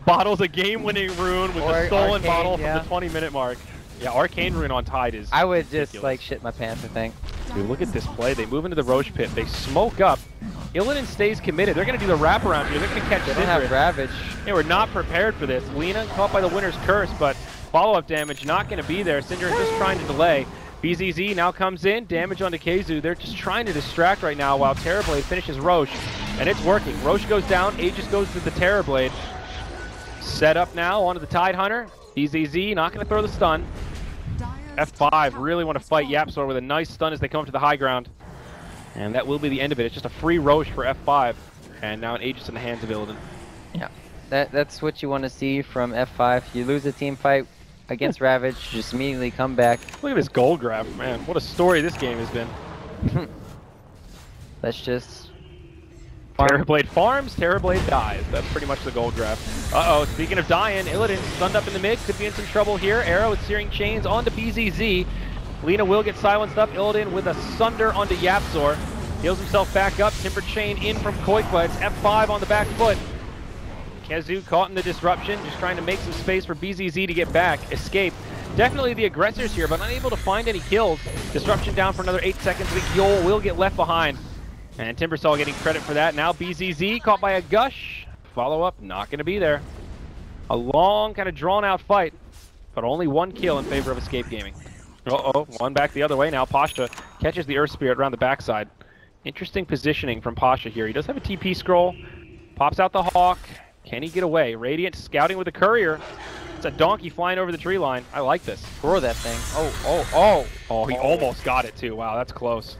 Bottles a game-winning rune with a stolen bottle from the 20-minute mark. Yeah, Arcane Rune on Tide is I would ridiculous. just like shit my pants, I think. Dude, look at this play. They move into the Roche pit. They smoke up. Illidan stays committed. They're gonna do the wraparound here. They're gonna catch They don't have Ravage. They were not prepared for this. Lina caught by the Winter's Curse, but follow-up damage not going to be there. Syndra just trying to delay. BZZ now comes in. Damage onto Kezu. They're just trying to distract right now while Terrorblade finishes Roche. And it's working. Roche goes down. Aegis goes to the Terrorblade. Set up now onto the Tidehunter. BZZ not going to throw the stun. F5 really want to fight Yapsor with a nice stun as they come up to the high ground. And that will be the end of it. It's just a free Roche for F5. And now an Aegis in the hands of Illidan. Yeah. That's what you want to see from F5. You lose a team fight against Ravage, just immediately come back. Look at this gold graph, man. What a story this game has been. Let's just... Terrorblade farms, Terrorblade dies. That's pretty much the gold graph. Uh-oh, speaking of dying, Illidan stunned up in the mid, could be in some trouble here. Arrow with Searing Chains onto BZZ. Lina will get silenced up. Illidan with a Sunder onto Yapzor. Heals himself back up. Timber Chain in from Koikwa. It's F5 on the back foot. Kezu caught in the disruption, just trying to make some space for BZZ to get back. Escape. Definitely the aggressors here, but unable to find any kills. Disruption down for another 8 seconds. Big Yol will get left behind. And Timbersaw getting credit for that. Now BZZ caught by a Gush. Follow-up, not going to be there. A long, kind of drawn-out fight, but only 1 kill in favor of Escape Gaming. Uh-oh, one back the other way now. Pasha catches the Earth Spirit around the backside. Interesting positioning from Pasha here. He does have a TP scroll. Pops out the Hawk. Can he get away? Radiant scouting with a Courier. It's a donkey flying over the tree line. I like this. Throw that thing. Oh, He almost got it too. Wow, that's close.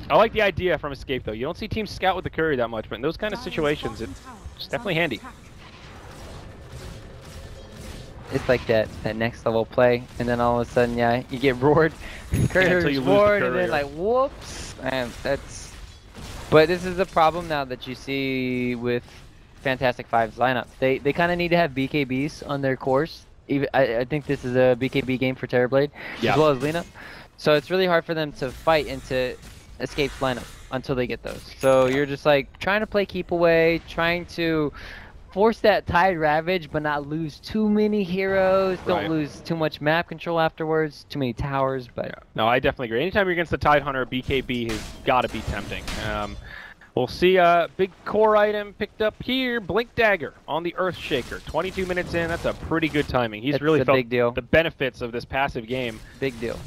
I like the idea from Escape though. You don't see teams scout with the Courier that much, but in those kind of situations, it's definitely handy. It's like that next level play, and then all of a sudden, yeah, you get roared. Courier's until you lose the roared, and Courier. then like, whoops. And that's... But this is a problem now that you see with Fantastic.Five's lineup. They kind of need to have BKBs on their course. Even I think this is a BKB game for Terrorblade, as well as Lina. So it's really hard for them to fight into Escape's lineup until they get those. So you're just like trying to play keep away, trying to force that Tide Ravage, but not lose too many heroes. Don't lose too much map control afterwards, too many towers. But no, I definitely agree. Anytime you're against the Tide Hunter, BKB has got to be tempting. We'll see a big core item picked up here. Blink Dagger on the Earthshaker. 22 minutes in, that's a pretty good timing. He's really felt the benefits of this passive game. Big deal.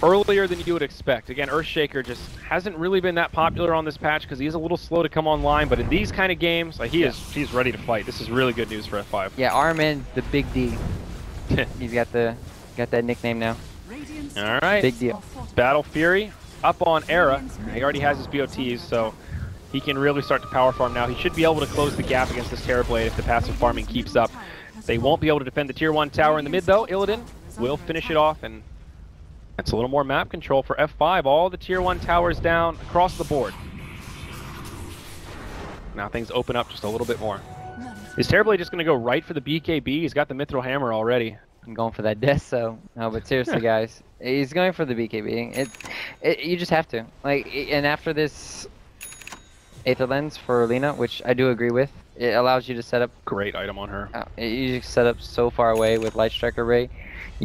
Earlier than you would expect. Again, Earthshaker just hasn't really been that popular on this patch because he's a little slow to come online, but in these kind of games, like he's ready to fight. This is really good news for F5. Yeah, Armin, the Big D. He's got that nickname now. All right. Big deal. Battle Fury up on Era. He already has his BOTs, so he can really start to power farm now. He should be able to close the gap against this Terrorblade if the passive farming keeps up. They won't be able to defend the tier 1 tower in the mid though. Illidan will finish it off, and that's a little more map control for F5. All the tier 1 towers down across the board. Now things open up just a little bit more. Is Terrorblade just going to go right for the BKB? He's got the Mithril Hammer already. I'm going for that death, so no, but seriously, guys, he's going for the BKB. You just have to. Like, and after this Aether Lens for Lina, which I do agree with, it allows you to set up. Great item on her. You set up so far away with Light Striker Ray.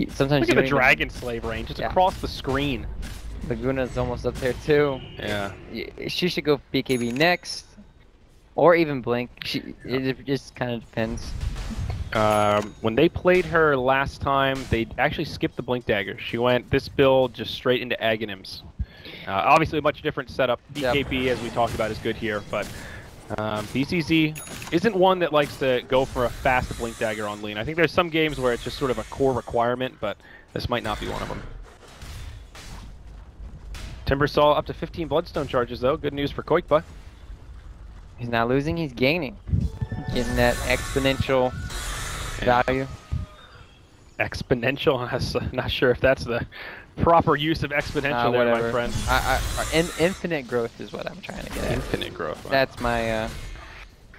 Sometimes look at the Dragon Slave range, just across the screen. Laguna's almost up there too. Yeah. She should go BKB next, or even Blink. It just kind of depends. When they played her last time, they actually skipped the Blink Dagger. She went this build just straight into Aghanims. Obviously a much different setup. BKB, as we talked about, is good here, but BCZ isn't one that likes to go for a fast Blink Dagger on Lean. I think there's some games where it's just sort of a core requirement, but this might not be one of them. Timbersaw up to 15 Bloodstone charges, though. Good news for Koikba. He's not losing, he's gaining. Getting that exponential value. Exponential? I'm not sure if that's the proper use of exponential there, my friend. Infinite growth is what I'm trying to get at. Infinite growth. Wow. That's my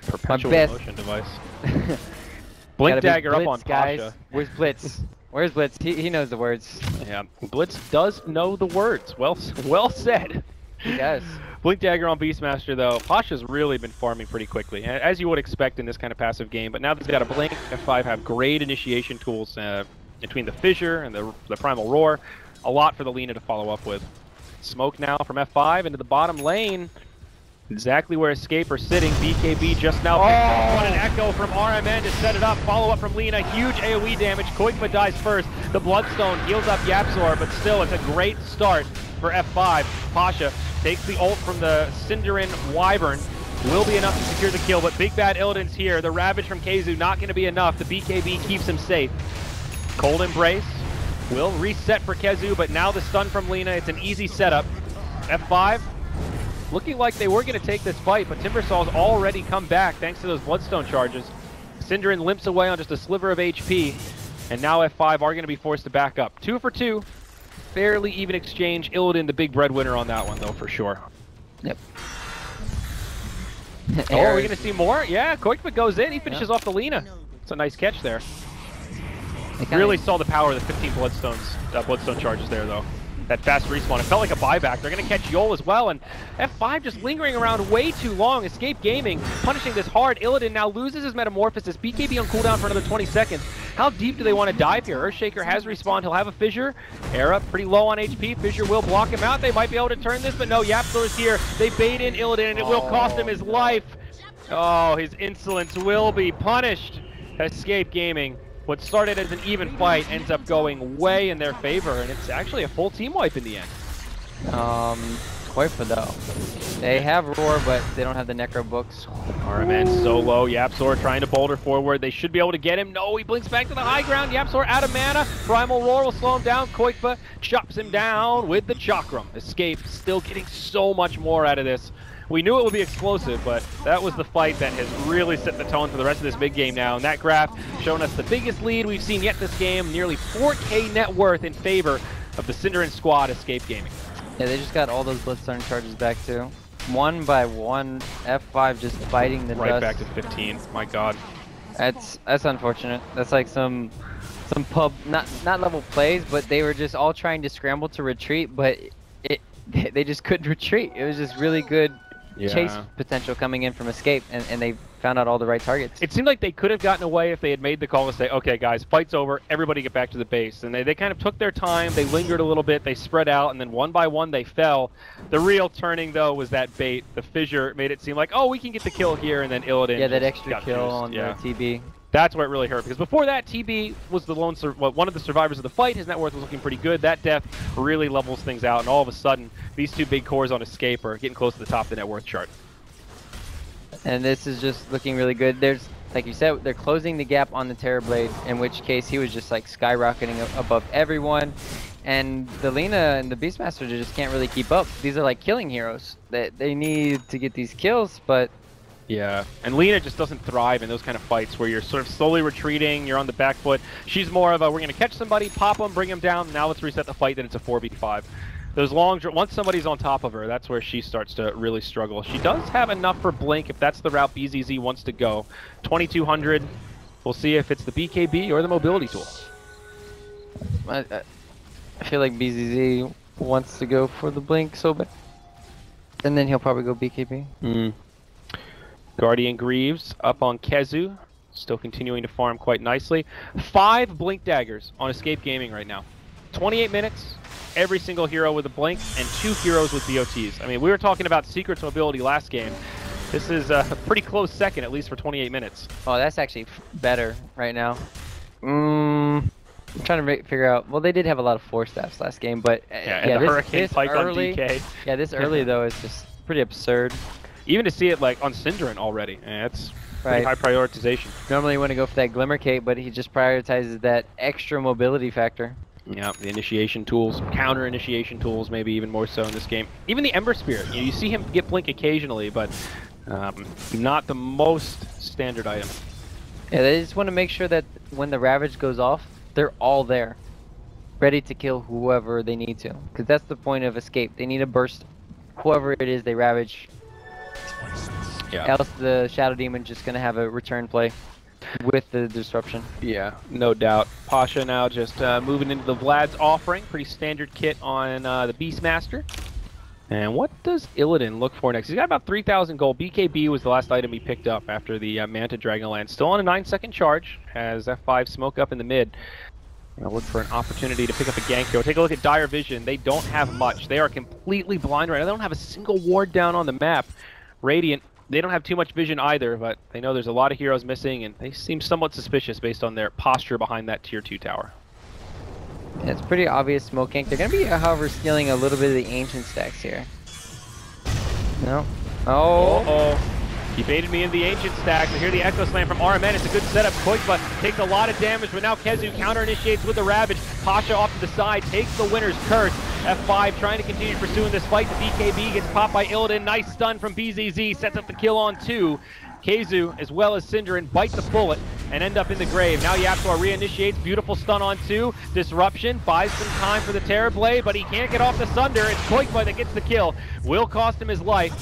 perpetual my best motion device. Blink Dagger Blitz, up on guys. Pasha. Where's Blitz? Where's Blitz? He knows the words. Yeah, Blitz does know the words. Well said. He does. Blink Dagger on Beastmaster, though. Pasha's really been farming pretty quickly, as you would expect in this kind of passive game. But now that they've got a Blink, F5 have great initiation tools between the Fissure and the Primal Roar. A lot for the Lina to follow up with. Smoke now from F5 into the bottom lane. Exactly where Escape are sitting. BKB just now picked up on an Echo from RMN to set it up. Follow up from Lina. Huge AoE damage. Koikba dies first. The Bloodstone heals up Yapzor, but still it's a great start for F5. Pasha takes the ult from the Cinderin Wyvern. Will be enough to secure the kill, but Big Bad Illidan's here. The Ravage from Kezu not going to be enough. The BKB keeps him safe. Cold Embrace will reset for Kezu, but now the stun from Lina. It's an easy setup. F5 looking like they were going to take this fight, but Timbersaw's already come back thanks to those Bloodstone charges. Cinderin limps away on just a sliver of HP, and now F5 are going to be forced to back up. 2 for 2. Fairly even exchange. Illidan the big breadwinner on that one, though, for sure. Yep. Oh, are we going to see more? Yeah, Koikba goes in. He finishes off the Lina. It's a nice catch there. Really saw the power of the 15 bloodstone charges there, though. That fast respawn. It felt like a buyback. They're going to catch Yol as well, and F5 just lingering around way too long. Escape Gaming punishing this hard. Illidan now loses his Metamorphosis. BKB on cooldown for another 20 seconds. How deep do they want to dive here? Earthshaker has respawned. He'll have a Fissure. Era pretty low on HP. Fissure will block him out. They might be able to turn this, but no, YapzOr's here. They bait in Illidan, and it will cost him his life. Oh, his insolence will be punished. Escape Gaming. What started as an even fight ends up going way in their favor, and it's actually a full team wipe in the end. Qualifier though. They have Roar, but they don't have the Necro books. RMN so low. YapzOr trying to boulder forward. They should be able to get him. No, he blinks back to the high ground. YapzOr out of mana. Primal Roar will slow him down. Qualifier chops him down with the Chakram. Escape still getting so much more out of this. We knew it would be explosive, but that was the fight that has really set the tone for the rest of this big game now. And that graph showing us the biggest lead we've seen yet this game, nearly 4K net worth in favor of the Synderen squad. Escape Gaming. Yeah, they just got all those Bloodstone charges back too. One by one, F5 just fighting the dust. Right back to 15. My God. That's unfortunate. That's like some pub not level plays, but they were just all trying to scramble to retreat, but they just couldn't retreat. It was just really good. Chase potential coming in from Escape, and they found out all the right targets. It seemed like they could have gotten away if they had made the call to say, okay guys, fight's over, everybody get back to the base. And they kind of took their time, they lingered a little bit, they spread out, and then one by one they fell. The real turning though was that bait. The Fissure made it seem like, oh, we can get the kill here, and then Illidan. Yeah, that extra kill on the TB. That's where it really hurt, because before that, TB was the one of the survivors of the fight. His net worth was looking pretty good. That death really levels things out, and all of a sudden, these two big cores on Escape are getting close to the top of the net worth chart. And this is just looking really good. There's, like you said, they're closing the gap on the Terrorblade, in which case he was just like skyrocketing above everyone. And the Lina and the Beastmaster just can't really keep up. These are like killing heroes. They need to get these kills, but... Yeah, and Lina just doesn't thrive in those kind of fights where you're sort of slowly retreating, you're on the back foot. She's more of a, we're going to catch somebody, pop them, bring them down, now let's reset the fight, then it's a 4v5. Those long, once somebody's on top of her, that's where she starts to really struggle. She does have enough for Blink if that's the route BZZ wants to go. 2200, we'll see if it's the BKB or the mobility tool. I feel like BZZ wants to go for the Blink so bad. And then he'll probably go BKB. Guardian Greaves up on Kezu, still continuing to farm quite nicely. 5 Blink Daggers on Escape Gaming right now. 28 minutes, every single hero with a Blink, and 2 heroes with BOTs. I mean, we were talking about Secret's mobility last game. This is a pretty close second, at least for 28 minutes. Oh, that's actually better right now. I'm trying to figure out, well, they did have a lot of Force Staffs last game, but and the Hurricane Pike early, on DK. Yeah, this early, though, is just pretty absurd. Even to see it like on Synderen already, it's pretty high prioritization. Normally you want to go for that Glimmer Cape, but he just prioritizes that extra mobility factor. Yeah, the initiation tools, counter initiation tools, maybe even more so in this game. Even the Ember Spirit, you see him get Blink occasionally, but not the most standard item. Yeah, they just want to make sure that when the Ravage goes off, they're all there, ready to kill whoever they need to, because that's the point of Escape. They need to burst whoever it is they Ravage. Yeah. Else the Shadow Demon's just gonna have a return play with the disruption. Yeah, no doubt. Pasha now just moving into the Vlad's offering. Pretty standard kit on the Beastmaster. And what does Illidan look for next? He's got about 3,000 gold. BKB was the last item he picked up after the Manta Dragonlance. Still on a 9-second charge. Has F5 smoke up in the mid. Look for an opportunity to pick up a gank hero. Take a look at Dire Vision. They don't have much. They are completely blind right now. They don't have a single ward down on the map. Radiant, they don't have too much vision either, but they know there's a lot of heroes missing, and they seem somewhat suspicious based on their posture behind that tier 2 tower. Yeah, it's pretty obvious smoke gank. They're going to be, however, stealing a little bit of the ancient stacks here. No. Oh. Uh-oh. He baited me in the ancient stack, but here the Echo Slam from RMN. It's a good setup. Qualifier takes a lot of damage, but now Kezu counter-initiates with the Ravage. Pasha off to the side, takes the winner's curse. F5 trying to continue pursuing this fight. The BKB gets popped by Illidan. Nice stun from BZZ, sets up the kill on 2. Kezu, as well as Synderen, bite the bullet and end up in the grave. Now YapzOr reinitiates, beautiful stun on 2. Disruption, buys some time for the Terrorblade, but he can't get off the Sunder. It's Qualifier that gets the kill. Will cost him his life.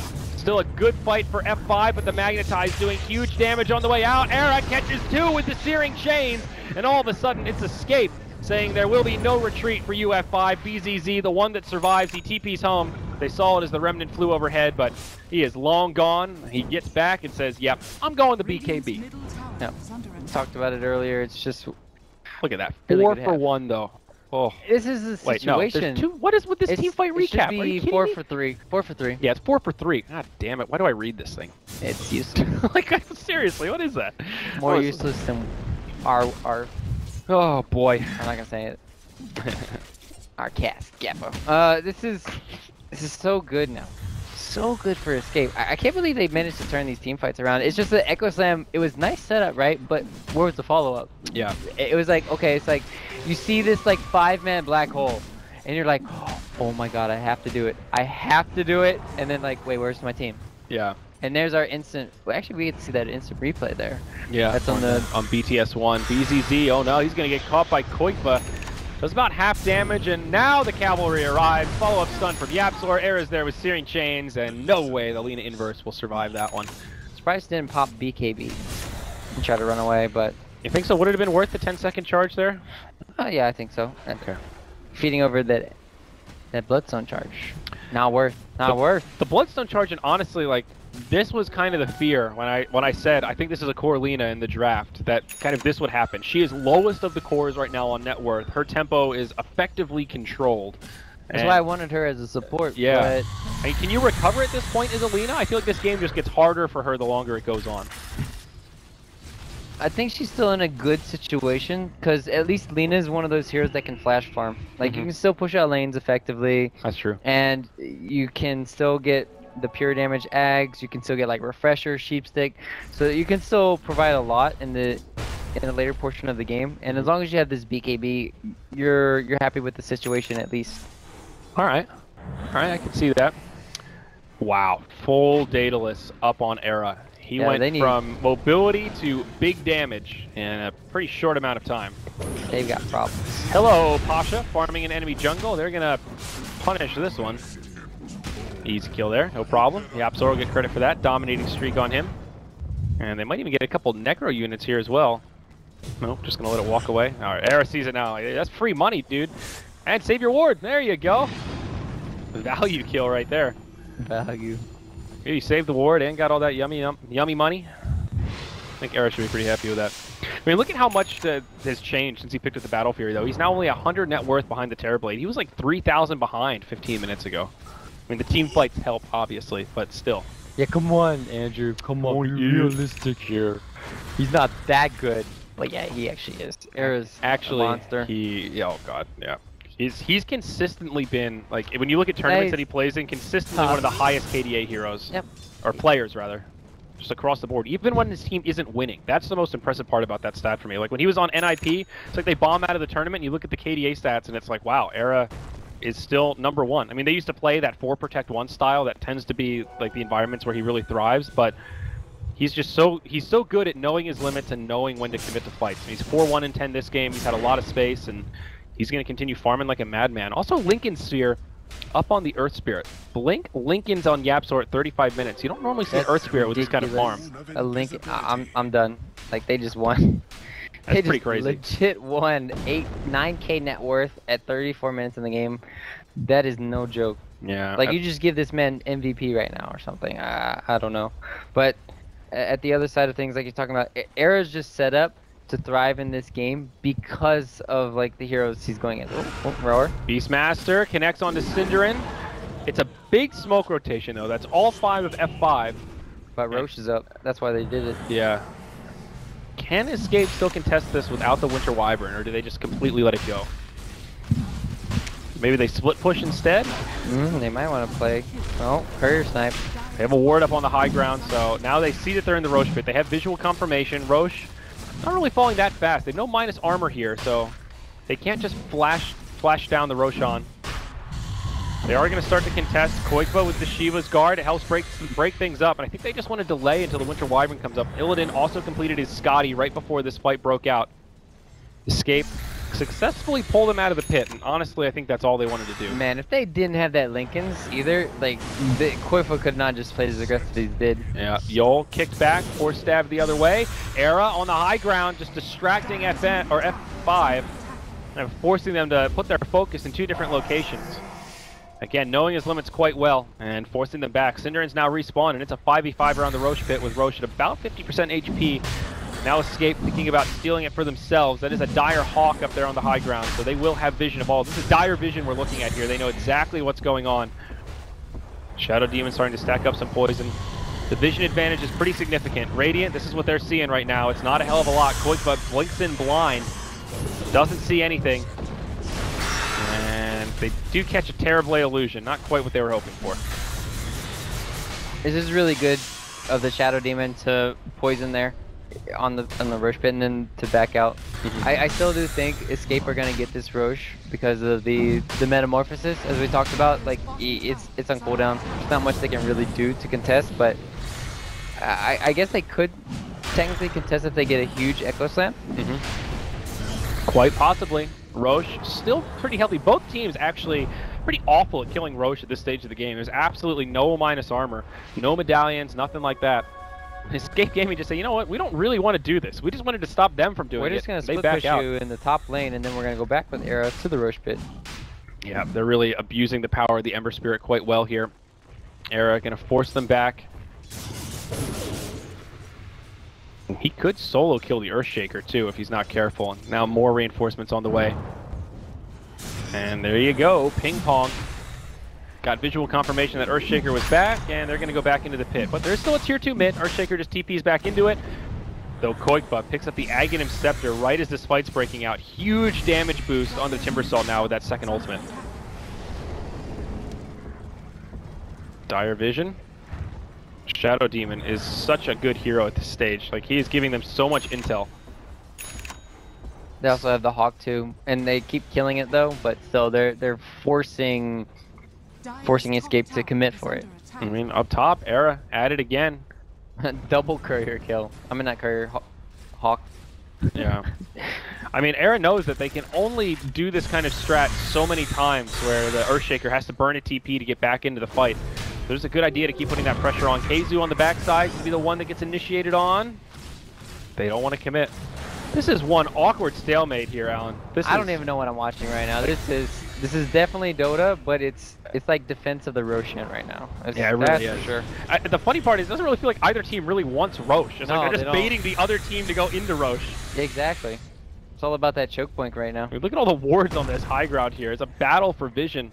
Still a good fight for F5, but the Magnetize doing huge damage on the way out. Era catches 2 with the Searing Chains, and all of a sudden it's Escape, saying there will be no retreat for you, F5. BZZ, the one that survives, he TP's home. They saw it as the Remnant flew overhead, but he is long gone. He gets back and says, yep, I'm going to BKB. Yeah, talked about it earlier. It's just... Look at that. Really 4 good for half. 1, though. Oh. This is the situation. Wait, no, there's 2. What is with this team fight recap? It Are you should be kidding 4 me? for 3. 4 for 3. Yeah, it's 4 for 3. God damn it. Why do I read this thing? It's useless. Like, seriously, what is that? More useless than our... Oh, boy. I'm not gonna say it. Our cast, Gappo. This is so good now. So good for Escape. I can't believe they managed to turn these team fights around. It's just the Echo Slam, it was nice setup, right? But where was the follow-up? Yeah. It was like, okay, it's like, you see this like 5-man black hole, and you're like, oh my god, I have to do it. I have to do it. And then like, wait, where's my team? Yeah. And there's our instant, well, actually we get to see that instant replay there. Yeah. That's on the... On BTS1. BZZ, oh no, he's gonna get caught by Koikba. Does about half damage, and now the cavalry arrives. Follow-up stun from Yapzor. Era's there with Searing Chains, and no way the Lina Inverse will survive that one. Surprised didn't pop BKB and try to run away, but... You think so? Would it have been worth the 10-second charge there? Yeah, I think so. Okay. Feeding over that Bloodstone charge. Not worth. Not worth. The Bloodstone charge, and honestly, like, this was kind of the fear when I said I think this is a core Lina in the draft, that kind of this would happen. She is lowest of the cores right now on net worth. Her tempo is effectively controlled. That's why I wanted her as a support. Yeah. But... I mean, can you recover at this point as a Lina? I feel like this game just gets harder for her the longer it goes on. I think she's still in a good situation, because at least Lina is one of those heroes that can flash farm. Like, you can still push out lanes effectively. That's true. And you can still get the pure damage Ags, you can still get like Refresher, Sheepstick, so you can still provide a lot in the later portion of the game. And as long as you have this BKB, you're happy with the situation at least. All right, I can see that. Wow, full Daedalus up on Era. He went from mobility to big damage in a pretty short amount of time. They've got problems. Hello, Pasha, farming an enemy jungle. They're gonna punish this one. Easy kill there, no problem. Yapzor will get credit for that. Dominating streak on him. And they might even get a couple Necro units here as well. Nope, just gonna let it walk away. Alright, Era sees it now. That's free money, dude. And save your ward. There you go. Value kill right there. Value. Yeah, you saved the ward and got all that yummy money. I think Era should be pretty happy with that. I mean, look at how much has changed since he picked up the Battle Fury, though. He's now only 100 net worth behind the Terrorblade. He was like 3,000 behind 15 minutes ago. I mean, the team fights help, obviously, but still. Yeah, come on, Andrew. Come on, be realistic here. He's not that good. But yeah, he actually is. Era's actually a monster. Oh god, yeah. He's consistently been, like, when you look at tournaments that he plays in, consistently one of the highest KDA heroes. Yep. Or players, rather. Just across the board. Even when his team isn't winning. That's the most impressive part about that stat for me. Like, when he was on NIP, it's like they bomb out of the tournament, and you look at the KDA stats, and it's like, wow, Era is still #1. I mean, they used to play that 4 protect 1 style that tends to be like the environments where he really thrives, but he's so good at knowing his limits and knowing when to commit to fights. I mean, he's 4-1 in 10 this game. He's had a lot of space, and he's going to continue farming like a madman. Also, Lincoln Sphere up on the Earth Spirit. Blink Lincoln's on Yapzor at 35 minutes. You don't normally see an Earth Spirit with this kind of farm. A Lincoln, I'm done. Like, they just won. That's pretty crazy. Legit won 9K net worth at 34 minutes in the game. That is no joke. Yeah. Like, you just give this man MVP right now or something. I don't know. But at the other side of things, like you're talking about, Era's just set up to thrive in this game because of like the heroes he's going in. Oh, Rower. Beastmaster connects onto Cinderin. It's a big smoke rotation though. That's all 5 of F5. But Roche is up. That's why they did it. Yeah. Can Escape still contest this without the Winter Wyvern, or do they just completely let it go? Maybe they split push instead? They might want to play. Oh, Courier Snipe. They have a ward up on the high ground, so now they see that they're in the Roche pit. They have visual confirmation. Roche not really falling that fast. They have no minus armor here, so they can't just flash down the Roshan. They are going to start to contest. Koikba with the Shiva's guard. It helps break things up, and I think they just want to delay until the Winter Wyvern comes up. Illidan also completed his Scotty right before this fight broke out. Escape successfully pull them out of the pit, and honestly, I think that's all they wanted to do. Man, if they didn't have that Lincolns either, like, the Qualifier could not just play as aggressive as he did. Yeah, Yol kicked back, force stab the other way. Era on the high ground, just distracting FN or F5, and forcing them to put their focus in two different locations. Again, knowing his limits quite well and forcing them back. Cinderin's now respawned, and it's a 5v5 around the Roche pit with Roche at about 50% HP. Now Escape thinking about stealing it for themselves. That is a dire hawk up there on the high ground, so they will have vision of all. This is dire vision we're looking at here. They know exactly what's going on. Shadow Demon starting to stack up some poison. The vision advantage is pretty significant. Radiant, this is what they're seeing right now. It's not a hell of a lot. Koikba blinks in blind. Doesn't see anything. And they do catch a Terrorblade illusion. Not quite what they were hoping for. This is really good of the Shadow Demon to poison there on the Roche pit and then to back out. I still do think Escape are gonna get this Roche because of the metamorphosis, as we talked about. Like, it's on cooldown. There's not much they can really do to contest, but I guess they could technically contest if they get a huge Echo Slam. Quite possibly. Roche still pretty healthy. Both teams actually pretty awful at killing Roche at this stage of the game. There's absolutely no minus armor, no medallions, nothing like that. Escape Gaming just say, you know what, we don't really want to do this. We just wanted to stop them from doing it. We're just going to split push you in the top lane, and then we're going to go back with Era to the Roche pit. Yeah, they're really abusing the power of the Ember Spirit quite well here. Era going to force them back. He could solo kill the Earthshaker too if he's not careful. Now more reinforcements on the way. And there you go, ping pong. Got visual confirmation that Earthshaker was back, and they're going to go back into the pit. But there's still a tier 2 mid. Earthshaker just TPs back into it. Though Koikba picks up the Aghanim Scepter right as this fight's breaking out. Huge damage boost on the Timbersaw now with that second ultimate. Dire Vision. Shadow Demon is such a good hero at this stage. Like, he is giving them so much intel. They also have the Hawk too, and they keep killing it though, but still they're forcing Escape to commit for it. I mean, up top, Era at it again. Double courier kill. I mean, not courier, Hawk. Yeah. I mean, Era knows that they can only do this kind of strat so many times where the Earthshaker has to burn a TP to get back into the fight. There's a good idea to keep putting that pressure on. Keizu on the backside to be the one that gets initiated on. They don't want to commit. This is one awkward stalemate here, Alan. I don't even know what I'm watching right now. This is definitely Dota, but it's like defense of the Roshan right now. Yeah, it really is. For sure. The funny part is, it doesn't really feel like either team really wants Roche. It's like they're just baiting the other team to go into Roche. Yeah, exactly. It's all about that choke point right now. I mean, look at all the wards on this high ground here. It's a battle for vision.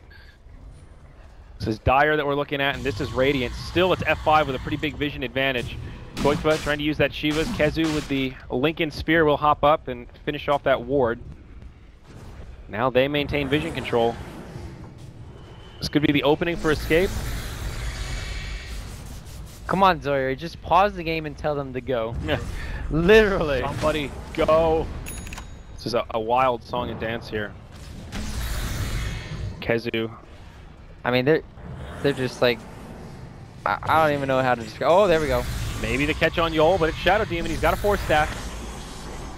This is Dire that we're looking at, and this is Radiant. Still, it's F5 with a pretty big vision advantage. Koikba trying to use that Shiva's. Kezu with the Lincoln Spear will hop up and finish off that ward. Now they maintain vision control. This could be the opening for Escape. Come on, Zoyer, just pause the game and tell them to go. Literally. Somebody go. This is a wild song and dance here. Kezu. I mean, they're just like, I don't even know how to describe. Oh, there we go. Maybe the catch on Yol, but it's Shadow Demon. He's got a force staff.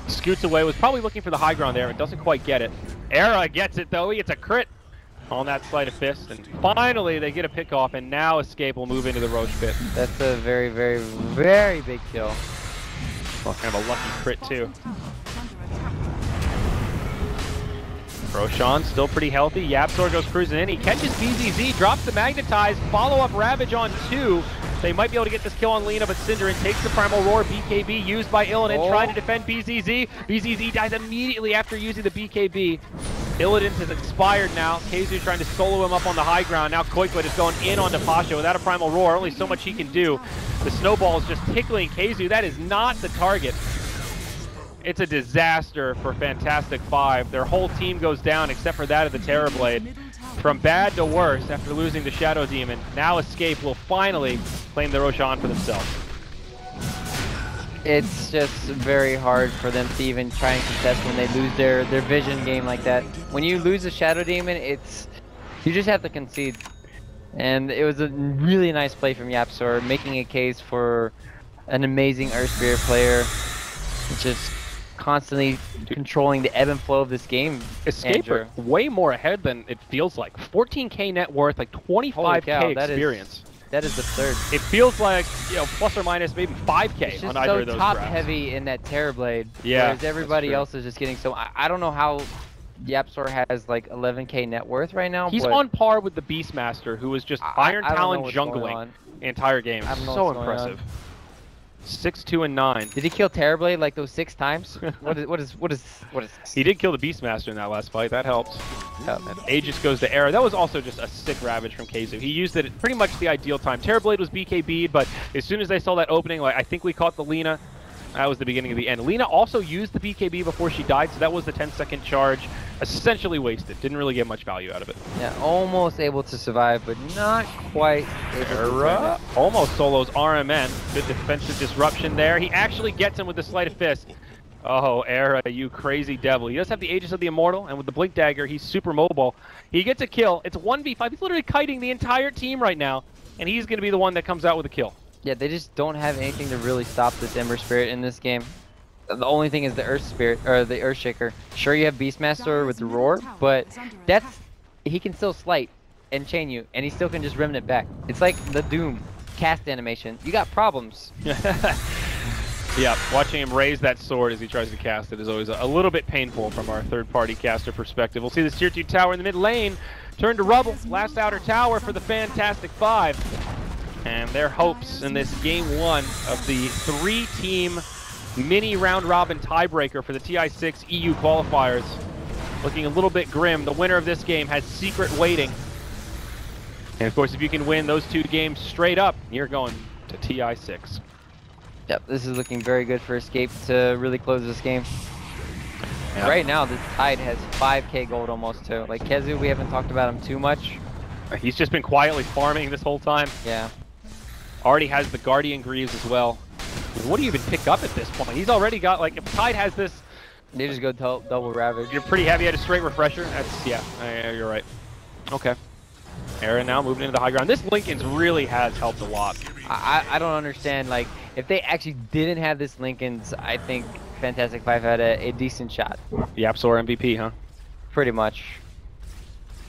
Scoots away. Was probably looking for the high ground there, but doesn't quite get it. Era gets it though. He gets a crit on that sleight of fist, and finally they get a pick off, and now Escape will move into the Roche pit. That's a very, very, very big kill. Well, kind of a lucky crit too. Roshan still pretty healthy. Yapzor goes cruising in. He catches BZZ, drops the Magnetize, follow-up Ravage on 2. They might be able to get this kill on Lina, but Cinderin takes the Primal Roar. BKB used by Illidan, trying to defend BZZ. BZZ dies immediately after using the BKB. Illidan has expired now. Keizu trying to solo him up on the high ground. Now Koikba is going in onto Pasha without a Primal Roar. Only so much he can do. The snowball is just tickling Keizu. That is not the target. It's a disaster for Fantastic.Five. Their whole team goes down except for that of the Terrorblade. From bad to worse after losing the Shadow Demon, now Escape will finally claim the Roshan for themselves. It's just very hard for them to even try and contest when they lose their vision game like that. When you lose a Shadow Demon, you just have to concede. And it was a really nice play from Yapzor, making a case for an amazing Earth Spirit player. Just constantly controlling the ebb and flow of this game. Escaper, way more ahead than it feels like. 14k net worth, like 25k experience. That is absurd. It feels like, you know, plus or minus maybe 5k on either of those top graphs. heavy in that Terrorblade. Yeah, whereas everybody else is just getting so. I don't know how Yapsor has like 11k net worth right now. He's on par with the Beastmaster, who was just Iron Talon jungling the entire game. So impressive. 6, 2, and 9. Did he kill Terrorblade like those 6 times? What is this? He did kill the Beastmaster in that last fight. That helps. And Aegis goes to Era. That was also just a sick Ravage from Keizu. He used it at pretty much the ideal time. Terrorblade was BKB'd, but as soon as they saw that opening, like I think we caught the Lina. That was the beginning of the end. Lina also used the BKB before she died, so that was the 10-second charge. Essentially wasted. Didn't really get much value out of it. Yeah, almost able to survive, but not quite able to. Almost solos RMN. Good defensive disruption there. He actually gets him with the sleight of fist. Oh, Era, you crazy devil. He does have the Aegis of the Immortal, and with the Blink Dagger, he's super mobile. He gets a kill. It's 1v5. He's literally kiting the entire team right now, and he's going to be the one that comes out with a kill. Yeah, they just don't have anything to really stop this Ember Spirit in this game. The only thing is the Earth Spirit, or the Earth Shaker. Sure, you have Beastmaster with the Roar, but he can still slight and chain you, and he still can just remnant back. It's like the Doom cast animation. You got problems. Yeah, watching him raise that sword as he tries to cast it is always a little bit painful from our third-party caster perspective. We'll see this tier 2 tower in the mid lane turn to rubble. Last outer tower for the Fantastic.Five. And their hopes in this game 1 of the 3-team mini round-robin tiebreaker for the TI6 EU qualifiers looking a little bit grim. The winner of this game has secret waiting. And of course, if you can win those 2 games straight up, you're going to TI6. Yep, this is looking very good for Escape to really close this game. Yep. Right now, this Tide has 5k gold almost too. Like Kezu, we haven't talked about him too much. He's just been quietly farming this whole time. Yeah. Already has the Guardian Greaves as well. What do you even pick up at this point? He's already got, like, if Tide has this... They just go double Ravage. You're pretty heavy at a straight Refresher. That's, yeah, you're right. Okay. Era now moving into the high ground. This Linken's really has helped a lot. I don't understand, like, if they actually didn't have this Linken's, I think Fantastic.Five had a decent shot. Yapsor MVP, huh? Pretty much.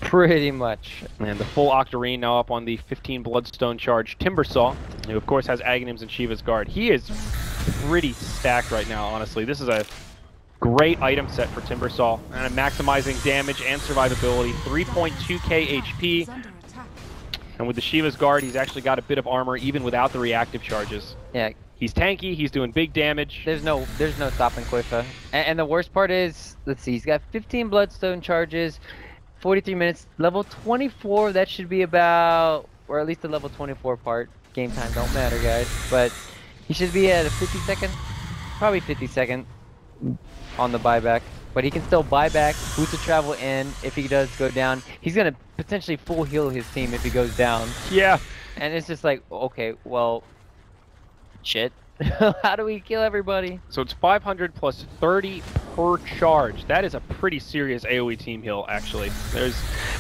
Pretty much. And the full Octarine now up on the 15 Bloodstone charge Timbersaw, who of course has Aghanims and Shiva's Guard. He is pretty stacked right now, honestly. This is a great item set for Timbersaw, and maximizing damage and survivability. 3.2k HP. And with the Shiva's Guard, he's actually got a bit of armor even without the reactive charges. Yeah. He's tanky, he's doing big damage. There's no stopping Qualifier. And the worst part is, let's see, he's got 15 Bloodstone charges, 43 minutes, level 24, that should be about, or at least the level 24 part. Game time don't matter, guys. But he should be at a 50-second, probably 50-second on the buyback. But he can still buy back, boost the travel in if he does go down. He's going to potentially full heal his team if he goes down. Yeah. And it's just like, okay, well, shit. How do we kill everybody? So it's 500 plus 30 per charge. That is a pretty serious AoE team heal, actually.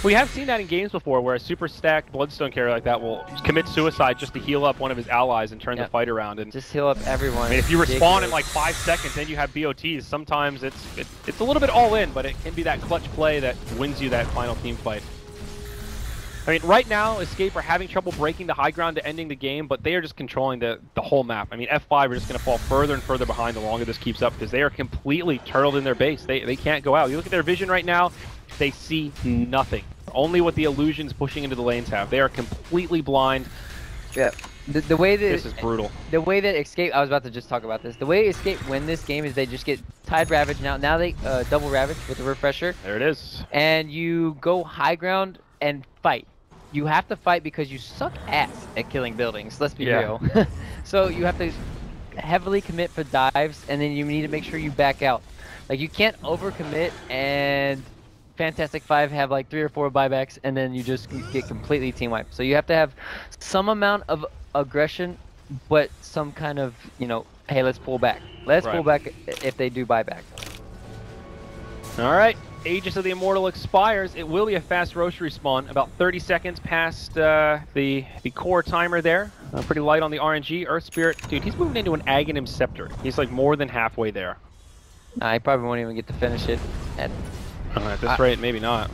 We have seen that in games before, where a super stacked Bloodstone carrier like that will commit suicide just to heal up one of his allies and turn the fight around. And just heal up everyone. I mean, if you respawn in like 5 seconds and you have BOTs, sometimes it's a little bit all in, but it can be that clutch play that wins you that final team fight. I mean, right now, Escape are having trouble breaking the high ground to ending the game, but they are just controlling the whole map. I mean, F5 are just going to fall further and further behind the longer this keeps up, because they are completely turtled in their base. They can't go out. You look at their vision right now, they see nothing. Only what the illusions pushing into the lanes have. They are completely blind. Yeah. The way that this is brutal. The way that Escape, I was about to just talk about this. The way Escape win this game is they just get Tide Ravage now. Now they double Ravage with the Refresher. There it is. And you go high ground and fight. You have to fight because you suck ass at killing buildings. Let's be real. So you have to heavily commit for dives, and then you need to make sure you back out. Like, you can't overcommit and Fantastic.Five have like 3 or 4 buybacks, and then you just get completely team wiped. So you have to have some amount of aggression, but some kind of, you know, hey, let's pull back. Let's pull back if they do buyback. All right. Aegis of the Immortal expires. It will be a fast roast respawn, about 30 seconds past the core timer there. Pretty light on the RNG. Earth Spirit, dude, he's moving into an Aghanim Scepter. He's like more than halfway there. He probably won't even get to finish it. And At this rate, maybe not.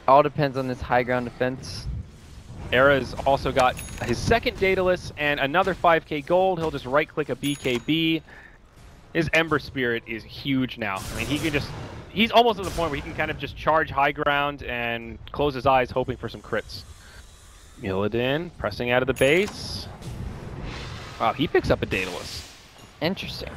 all depends on this high ground defense. Era's also got his second Daedalus and another 5k gold. He'll just right-click a BKB. His Ember Spirit is huge now. I mean, he can just... He's almost at the point where he can kind of just charge high ground and close his eyes hoping for some crits. Illidan pressing out of the base. Wow, he picks up a Daedalus. Interesting.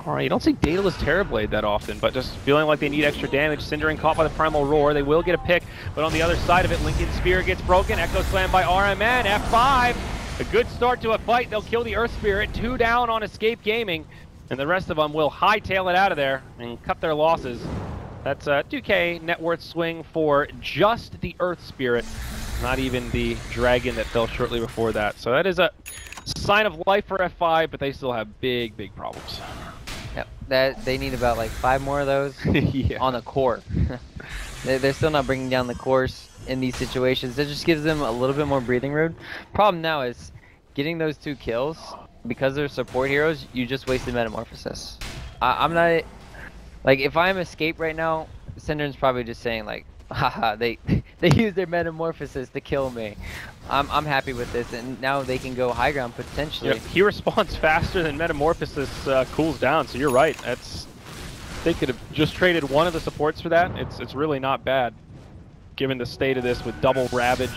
Alright, you don't see Daedalus Terrorblade that often, but just feeling like they need extra damage. Cindering caught by the Primal Roar. They will get a pick, but on the other side of it, Lincoln's Spear gets broken. Echo Slam by RMN. F5. A good start to a fight. They'll kill the Earth Spirit. 2 down on Escape Gaming, and the rest of them will hightail it out of there and cut their losses. That's a 2k net worth swing for just the Earth Spirit, not even the Dragon that fell shortly before that. So that is a sign of life for F5, but they still have big, big problems. Yep. That they need about like 5 more of those Yeah. on the core. They're still not bringing down the cores in these situations. That just gives them a little bit more breathing room. Problem now is getting those 2 kills. Because they're support heroes, you just wasted Metamorphosis. I'm not... Like, if I'm Escape right now, Cinderen's probably just saying like, haha, they used their Metamorphosis to kill me. I'm happy with this, and now they can go high ground potentially. Yeah, he responds faster than Metamorphosis cools down, so you're right. They could have just traded one of the supports for that. It's really not bad, given the state of this with double Ravage.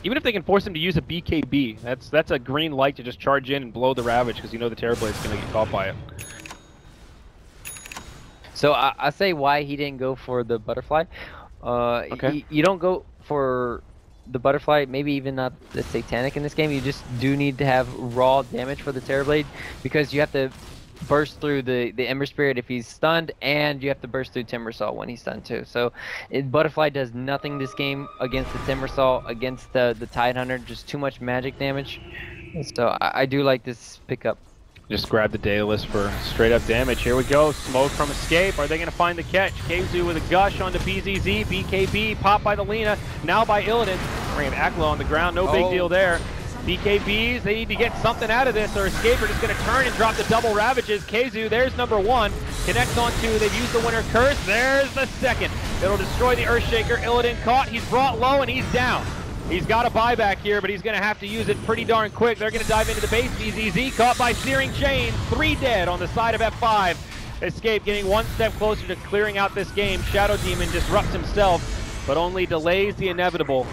Even if they can force him to use a BKB, that's a green light to just charge in and blow the Ravage, because you know the Terrorblade's going to get caught by it. So I say why he didn't go for the Butterfly. Okay. You don't go for the Butterfly, maybe even not the Satanic in this game. You just do need to have raw damage for the Terrorblade, because you have to burst through the Ember Spirit if he's stunned, and you have to burst through Timbersaw when he's stunned too. So Butterfly does nothing this game against the Timbersaw, against the Tidehunter, just too much magic damage. So I do like this pickup. Just grab the Daedalus for straight up damage. Here we go. Smoke from Escape. Are they going to find the catch? Keizu with a gush onto BZZ. BKB popped by the Lina. Now by Illidan. Bringing Akla on the ground. No big deal there. BKBs, they need to get something out of this, or Escape are just going to turn and drop the double Ravages. Keizu, there's number 1. Connects on 2. They've used the Winter Curse. There's the second. It'll destroy the Earthshaker. Illidan caught. He's brought low, and he's down. He's got a buyback here, but he's going to have to use it pretty darn quick. They're going to dive into the base. BZZ caught by Searing Chains. 3 dead on the side of F5. Escape getting 1 step closer to clearing out this game. Shadow Demon disrupts himself, but only delays the inevitable.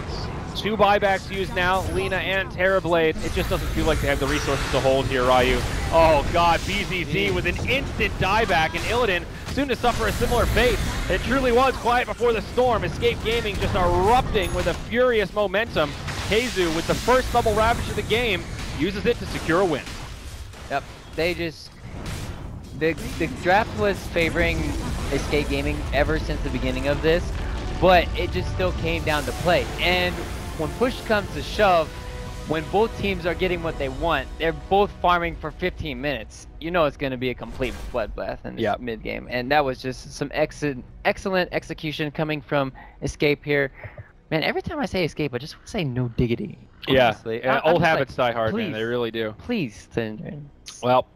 2 buybacks used now, Lina and Terrorblade. It just doesn't feel like they have the resources to hold here, Ryu. Oh god, BZZ with an instant dieback, and Illidan soon to suffer a similar fate. It truly was quiet before the storm. Escape Gaming just erupting with a furious momentum. Keizu with the first double Ravage of the game uses it to secure a win. Yep, they just... The draft was favoring Escape Gaming ever since the beginning of this, but it just still came down to play. And when push comes to shove, when both teams are getting what they want, they're both farming for 15 minutes. You know it's going to be a complete bloodbath in this mid-game. And that was just some excellent execution coming from Escape here. Man, every time I say Escape, I just want to say no diggity. Honestly. Yeah, old habits die hard, man. They really do. Please, Cinder. Well,